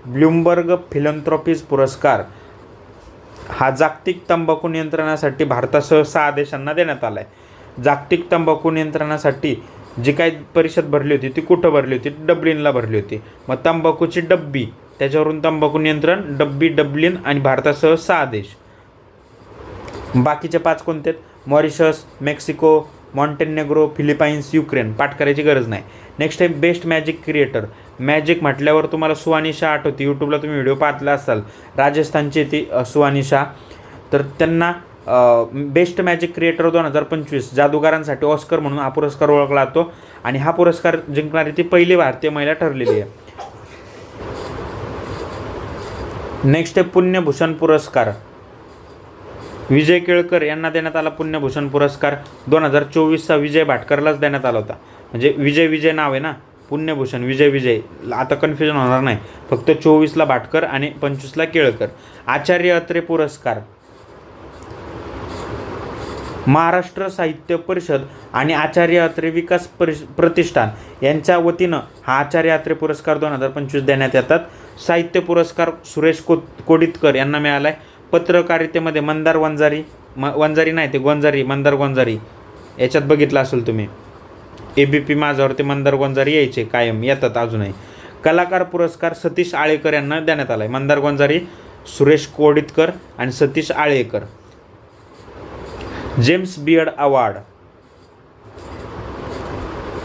Speaker 1: ब्लूमबर्ग फिलंथ्रॉपीज पुरस्कार. हा जागतिक तंबाखू नियंत्रणासाठी भारतासह 6 देशांना देण्यात आला आहे. जागतिक तंबाखू नियंत्रणासाठी जी काही परिषद भरली होती ती कुठं भरली होती? डब्लिनला भरली होती. मग तंबाखूची डब्बी, त्याच्यावरून तंबाखू नियंत्रण, डब्लिन आणि भारतासह 6 देश. बाकीचे 5 कोणते आहेत? Mauritius, Mexico, Montenegro, Philippines, Ukraine. पाठ करायची गरज नाही. नेक्स्ट आहे बेस्ट मॅजिक क्रिएटर. मॅजिक म्हटल्यावर तुम्हाला सुहानी शाह आठवते, यूट्यूबला तुम्ही व्हिडिओ पाहतला असाल, राजस्थानची ती सुहानी शाह. तर त्यांना बेस्ट मॅजिक क्रिएटर 2025 जादूगारांसाठी ऑस्कर म्हणून हा पुरस्कार ओळखला जातो आणि हा पुरस्कार जिंकणारी ती पहिली भारतीय महिला ठरलेली आहे. नेक्स्ट आहे पुण्यभूषण पुरस्कार. विजय केळकर यांना देण्यात आला पुण्यभूषण पुरस्कार. 2024चा विजय भाटकरलाच देण्यात आला होता. म्हणजे विजय नाव आहे ना, पुण्यभूषण विजय, आता कन्फ्युजन होणार नाही. फक्त 24ला भाटकर आणि 25ला केळकर. आचार्य अत्रे पुरस्कार महाराष्ट्र साहित्य परिषद आणि आचार्य अत्रे विकास प्रतिष्ठान यांच्या वतीनं हा आचार्य अत्रे पुरस्कार 2025 देण्यात येतात. साहित्य पुरस्कार सुरेश कोडितकर यांना मिळाला आहे. पत्रकारितेमध्ये मंदार वंजारी नाही ते मंदार गोंजारी याच्यात बघितलं असेल तुम्ही, ABP माझ्यावर ते मंदार गोंजारी यायचे, कायम येतात अजूनही. कलाकार पुरस्कार सतीश आळेकर यांना देण्यात आला आहे. मंदार गोंजारी, सुरेश कोडितकर आणि Satish Alekar. James beard award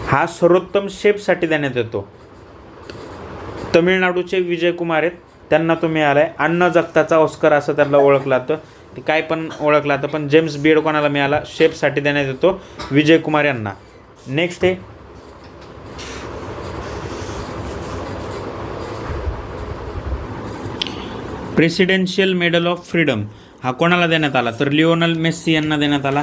Speaker 1: हा सर्वोत्तम शेफसाठी देण्यात येतो. तमिळनाडूचे विजय कुमार आहेत, त्यांना तो मिळाला आहे. अन्न जगताचा ऑस्कर असं त्यांना ओळखलं जातं, ते काय पण ओळखलं जातं, पण जेम्स बियर्ड कोणाला मिळाला? शेफसाठी देण्यात येतो, विजय कुमार यांना. नेक्स्ट आहे प्रेसिडेन्शियल मेडल ऑफ फ्रीडम. हा कोणाला देण्यात आला? तर लिओनल मेस्सी यांना देण्यात आला.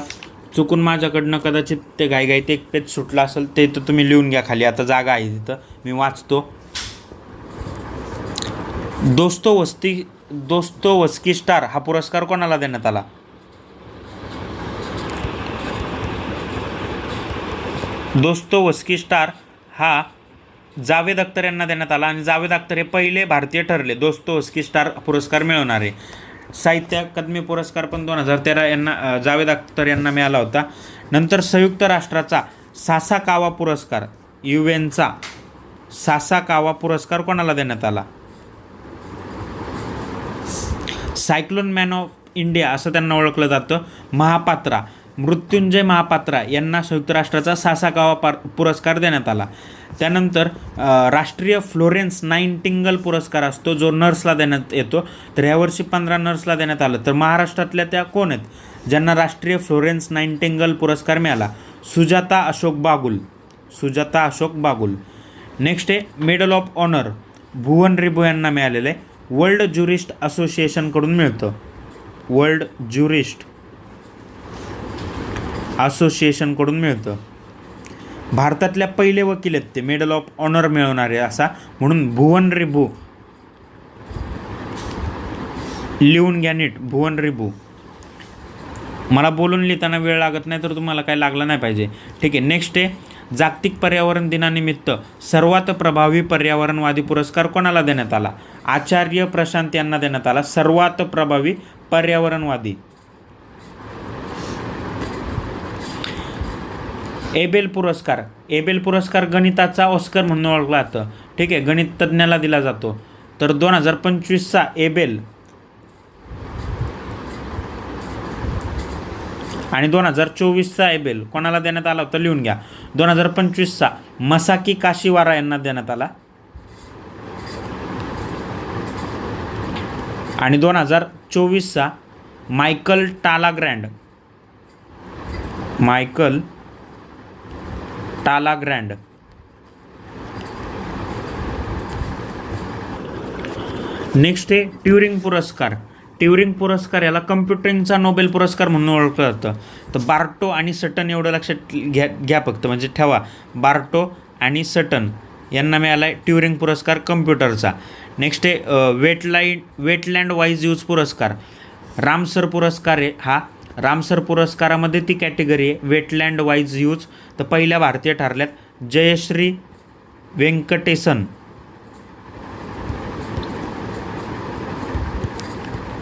Speaker 1: चुकून माझ्याकडनं कदाचित ते घाईघाईत एक पेज सुटला असेल, ते तर तुम्ही लिहून घ्या खाली, आता जागा आहे तिथं, मी वाचतो. दोस्तोवस्की स्टार हा पुरस्कार कोणाला देण्यात आला? दोस्तोवस्की स्टार हा जावेद अख्तर यांना देण्यात आला आणि जावेद अख्तर हे पहिले भारतीय ठरले दोस्तोवस्की स्टार पुरस्कार मिळवणारे. साहित्य अकादमी पुरस्कार पण 2013 यांना जावेद अख्तर यांना मिळाला होता. नंतर संयुक्त राष्ट्राचा सासाकावा पुरस्कार, युएनचा सासाकावा पुरस्कार कोणाला देण्यात आला? सायक्लोन मॅन ऑफ इंडिया असं त्यांना ओळखलं जातं. महापात्रा, मृत्युंजय महापात्रा यांना संयुक्त राष्ट्राचा सासाकावा पुरस्कार देण्यात आला. त्यानंतर राष्ट्रीय फ्लोरेन्स नाईटिंगेल पुरस्कार असतो, जो नर्सला देण्यात येतो. तर ह्यावर्षी 15 नर्सला देण्यात आलं. तर महाराष्ट्रातल्या त्या कोण आहेत ज्यांना राष्ट्रीय फ्लोरेन्स नाईटिंगेल पुरस्कार मिळाला? सुजाता अशोक बागुल. सुजाता अशोक बागुल. नेक्स्ट आहे medal of honour, Bhuvan Ribu यांना मिळालेलं आहे. वर्ल्ड ज्युरिस्ट असोसिएशनकडून मिळतं. वर्ल्ड ज्युरिस्ट असोसिएशनकडून मिळतं. भारतातल्या पहिले वकील आहेत ते मेडल ऑफ ऑनर मिळवणारे असा, म्हणून भुवन रिबू लिहून घ्या नीट, भुवन रिबू. मला बोलून लिहिताना वेळ लागत नाही, तर तुम्हाला काय लागलं नाही पाहिजे. ठीक आहे. नेक्स्ट आहे जागतिक पर्यावरण दिनानिमित्त सर्वात प्रभावी पर्यावरणवादी पुरस्कार कोणाला देण्यात आला? आचार्य प्रशांत यांना देण्यात आला, सर्वात प्रभावी पर्यावरणवादी. एबेल पुरस्कार, एबेल पुरस्कार गणिताचा ऑस्कर म्हणून ओळखला जातं. ठीक आहे, गणित तज्ज्ञाला दिला जातो. तर 2025चा एबेल आणि 2024चा एबेल कोणाला देण्यात आला होता? लिहून घ्या. 2025चा मसाकी काशीवारा यांना देण्यात आला आणि 2024चा मायकल टालाग्रँड, मायकल टालाग्रँड. नेक्स्ट आहे ट्युरिंग पुरस्कार. ट्युरिंग पुरस्कार याला कम्प्युटिंगचा नोबेल पुरस्कार म्हणून ओळखलं जातं. तर बार्टो आणि सटन एवढं लक्षात घ्या फक्त, म्हणजे ठेवा, बार्टो आणि सटन यांना मिळाला आहे ट्युरिंग पुरस्कार कम्प्युटरचा. नेक्स्ट आहे वेटलँड वाईज यूज पुरस्कार, रामसर पुरस्कार आहे हा. रामसर पुरस्कारामध्ये ती कॅटेगरी आहे वेटलँड वाईज यूज. तर पहिल्या भारतीय ठरल्यात जयश्री व्यंकटेसन,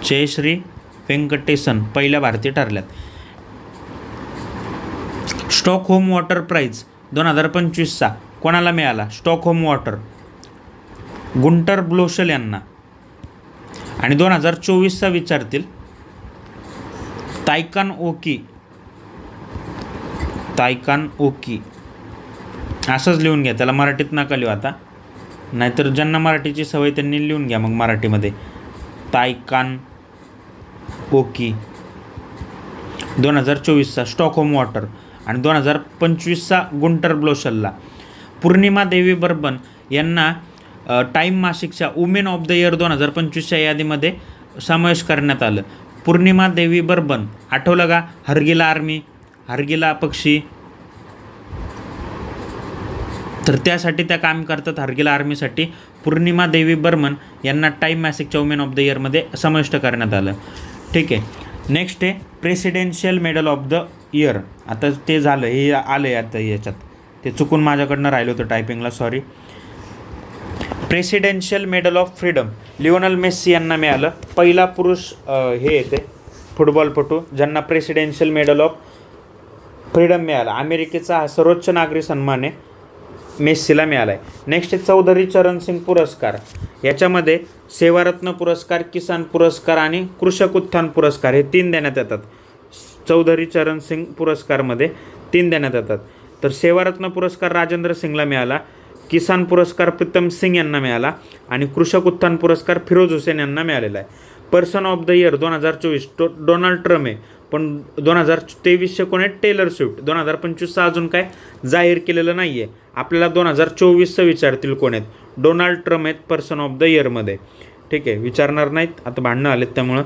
Speaker 1: जयश्री व्यंकटेसन पहिल्या भारतीय ठरल्यात. स्टॉकहोम वॉटर प्राईज 2025चा कोणाला मिळाला? स्टॉकहोम वॉटर गुंटर ब्लोशल यांना. आणि 2024चा विचारतील तायकान ओकी, तायकान ओकी असंच लिहून घ्या, त्याला मराठीत नका लिहू आता, नाहीतर ज्यांना मराठीची सवय त्यांनी लिहून घ्या मग मराठीमध्ये. तायकान ओकी 2024चा स्टॉकहोम वॉटर आणि 2025चा गुंटर ब्लोशलला. पूर्णिमा देवी बर्बन यांना टाईम मासिकच्या वुमेन ऑफ द इयर 2025च्या यादीमध्ये समावेश करण्यात आलं. पूर्णिमा देवी बर्बन आठवलं का? हरगिला आर्मी, हरगिला पक्षी, तर त्यासाठी त्या काम करतात हरगिला आर्मीसाठी. पूर्णिमा देवी बर्मन यांना टाईम मॅसिकच्या वुमेन ऑफ द इयरमध्ये समाविष्ट करण्यात आलं. ठीक आहे. नेक्स्ट आहे presidential Medal of the year. आता ते झालं, हे आलं आहे आता याच्यात, ते चुकून माझ्याकडनं राहिलं होतं टायपिंगला, sorry. Presidential Medal of Freedom Lionel Messi यांना मिळालं. पहिला पुरुष हे येते फुटबॉलपटू ज्यांना प्रेसिडेन्शियल मेडल ऑफ फ्रीडम मिळाला. अमेरिकेचा हा सर्वोच्च नागरी सन्मान आहे. मेस्सीला मिळाला आहे. नेक्स्ट आहे चौधरी चरण सिंग पुरस्कार. याच्यामध्ये सेवारत्न पुरस्कार, किसान पुरस्कार आणि कृषक उत्थान पुरस्कार हे 3 देण्यात येतात. चौधरी चरण सिंग पुरस्कारमध्ये 3 देण्यात येतात. तर सेवारत्न पुरस्कार राजेंद्र सिंगला मिळाला, किसान पुरस्कार प्रीतम सिंग यांना मिळाला आणि कृषक उत्थान पुरस्कार फिरोज हुसेन यांना मिळालेला आहे. Person of the year 2024 Donald Trump आहे, पण 2023चे कोण आहे? Teller Swift. 2025चं अजून काय जाहीर केलेलं नाही आहे. आपल्याला 2024चं विचारतील कोण आहेत? डोनाल्ड ट्रम्प आहेत पर्सन ऑफ द इयरमध्ये. ठीक आहे, विचारणार नाहीत, आता भांडणं आलेत त्यामुळं.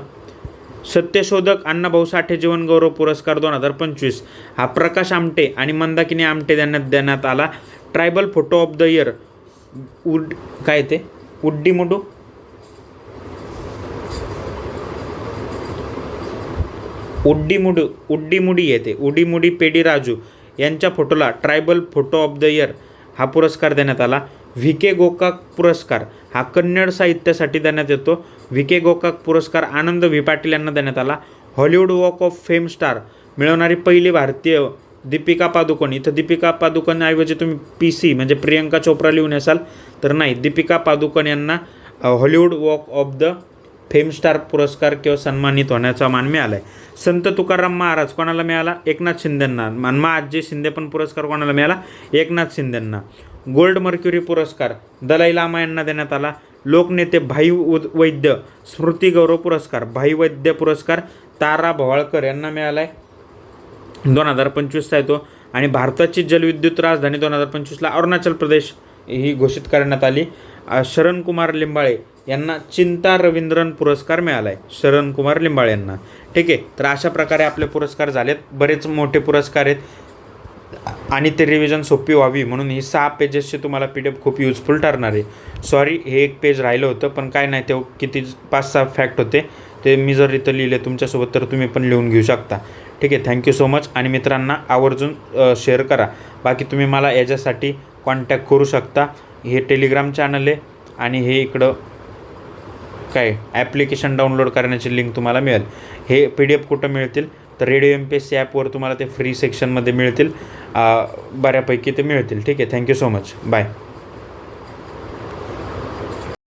Speaker 1: सत्यशोधक अण्णाभाऊ साठे जीवनगौरव पुरस्कार 2025 हा प्रकाश आमटे आणि मंदाकिनी आमटे देण्यात आला. Tribal photo of the year काय ते उड्डीमुडी येते उडीमुडी पेडी राजू यांच्या फोटोला tribal photo of the year हा पुरस्कार देण्यात आला. व्ही के गोकाक पुरस्कार हा कन्नड साहित्यासाठी देण्यात येतो. व्ही के गोकाक पुरस्कार आनंद व्ही पाटील यांना देण्यात आला. Hollywood walk of fame star मिळवणारी पहिली भारतीय दीपिका पादुकोण. इथं दीपिका पादुकोणऐवजी तुम्ही PC म्हणजे प्रियंका चोप्रा लिहून असाल तर नाही, दीपिका पादुकोण यांना Hollywood walk of the fame star पुरस्कार किंवा सन्मानित होण्याचा मान मिळाला आहे. संत तुकाराम महाराज कोणाला मिळाला? एकनाथ शिंदेंना. महाजी शिंदे पण पुरस्कार कोणाला मिळाला? एकनाथ शिंदेंना. गोल्ड मर्क्युरी पुरस्कार दलाई लामा यांना देण्यात आला. लोकनेते भाई वैद्य स्मृती गौरव पुरस्कार भाई वैद्य पुरस्कार तारा भवाळकर यांना मिळाला आहे. 2025चा आहे तो. आणि भारताची जलविद्युत राजधानी 2025ला अरुणाचल प्रदेश ही घोषित करण्यात आली. शरण कुमार लिंबाळे यांना चिंता रवींद्रन पुरस्कार मिळाला आहे. शरण कुमार लिंबाळे यांना. ठीक आहे, तर अशा प्रकारे आपले पुरस्कार झालेत. बरेच मोठे पुरस्कार आहेत आणि ते रिव्हिजन सोपी व्हावी म्हणून ही 6 पेजेसची तुम्हाला PDF खूप युजफुल ठरणार आहे. सॉरी, हे 1 पेज राहिलं होतं, पण काय नाही, ते किती 5-6 फॅक्ट होते, ते मी जर इथं लिहिले तुमच्यासोबत तर तुम्ही पण लिहून घेऊ शकता. ठीक आहे, थँक्यू सो मच. आणि मित्रांना आवर्जून शेअर करा. बाकी तुम्ही मला याच्यासाठी कॉन्टॅक्ट करू शकता. हे टेलिग्राम चॅनल आहे आणि हे इकडं काय ॲप्लिकेशन डाउनलोड करण्याची लिंक तुम्हाला मिळेल. हे PDF कुठं मिळतील तर रेडिओ MPSC ॲपवर तुम्हाला ते फ्री सेक्शनमध्ये मिळतील. बऱ्यापैकी ते मिळतील. ठीक आहे, थँक्यू सो मच. बाय.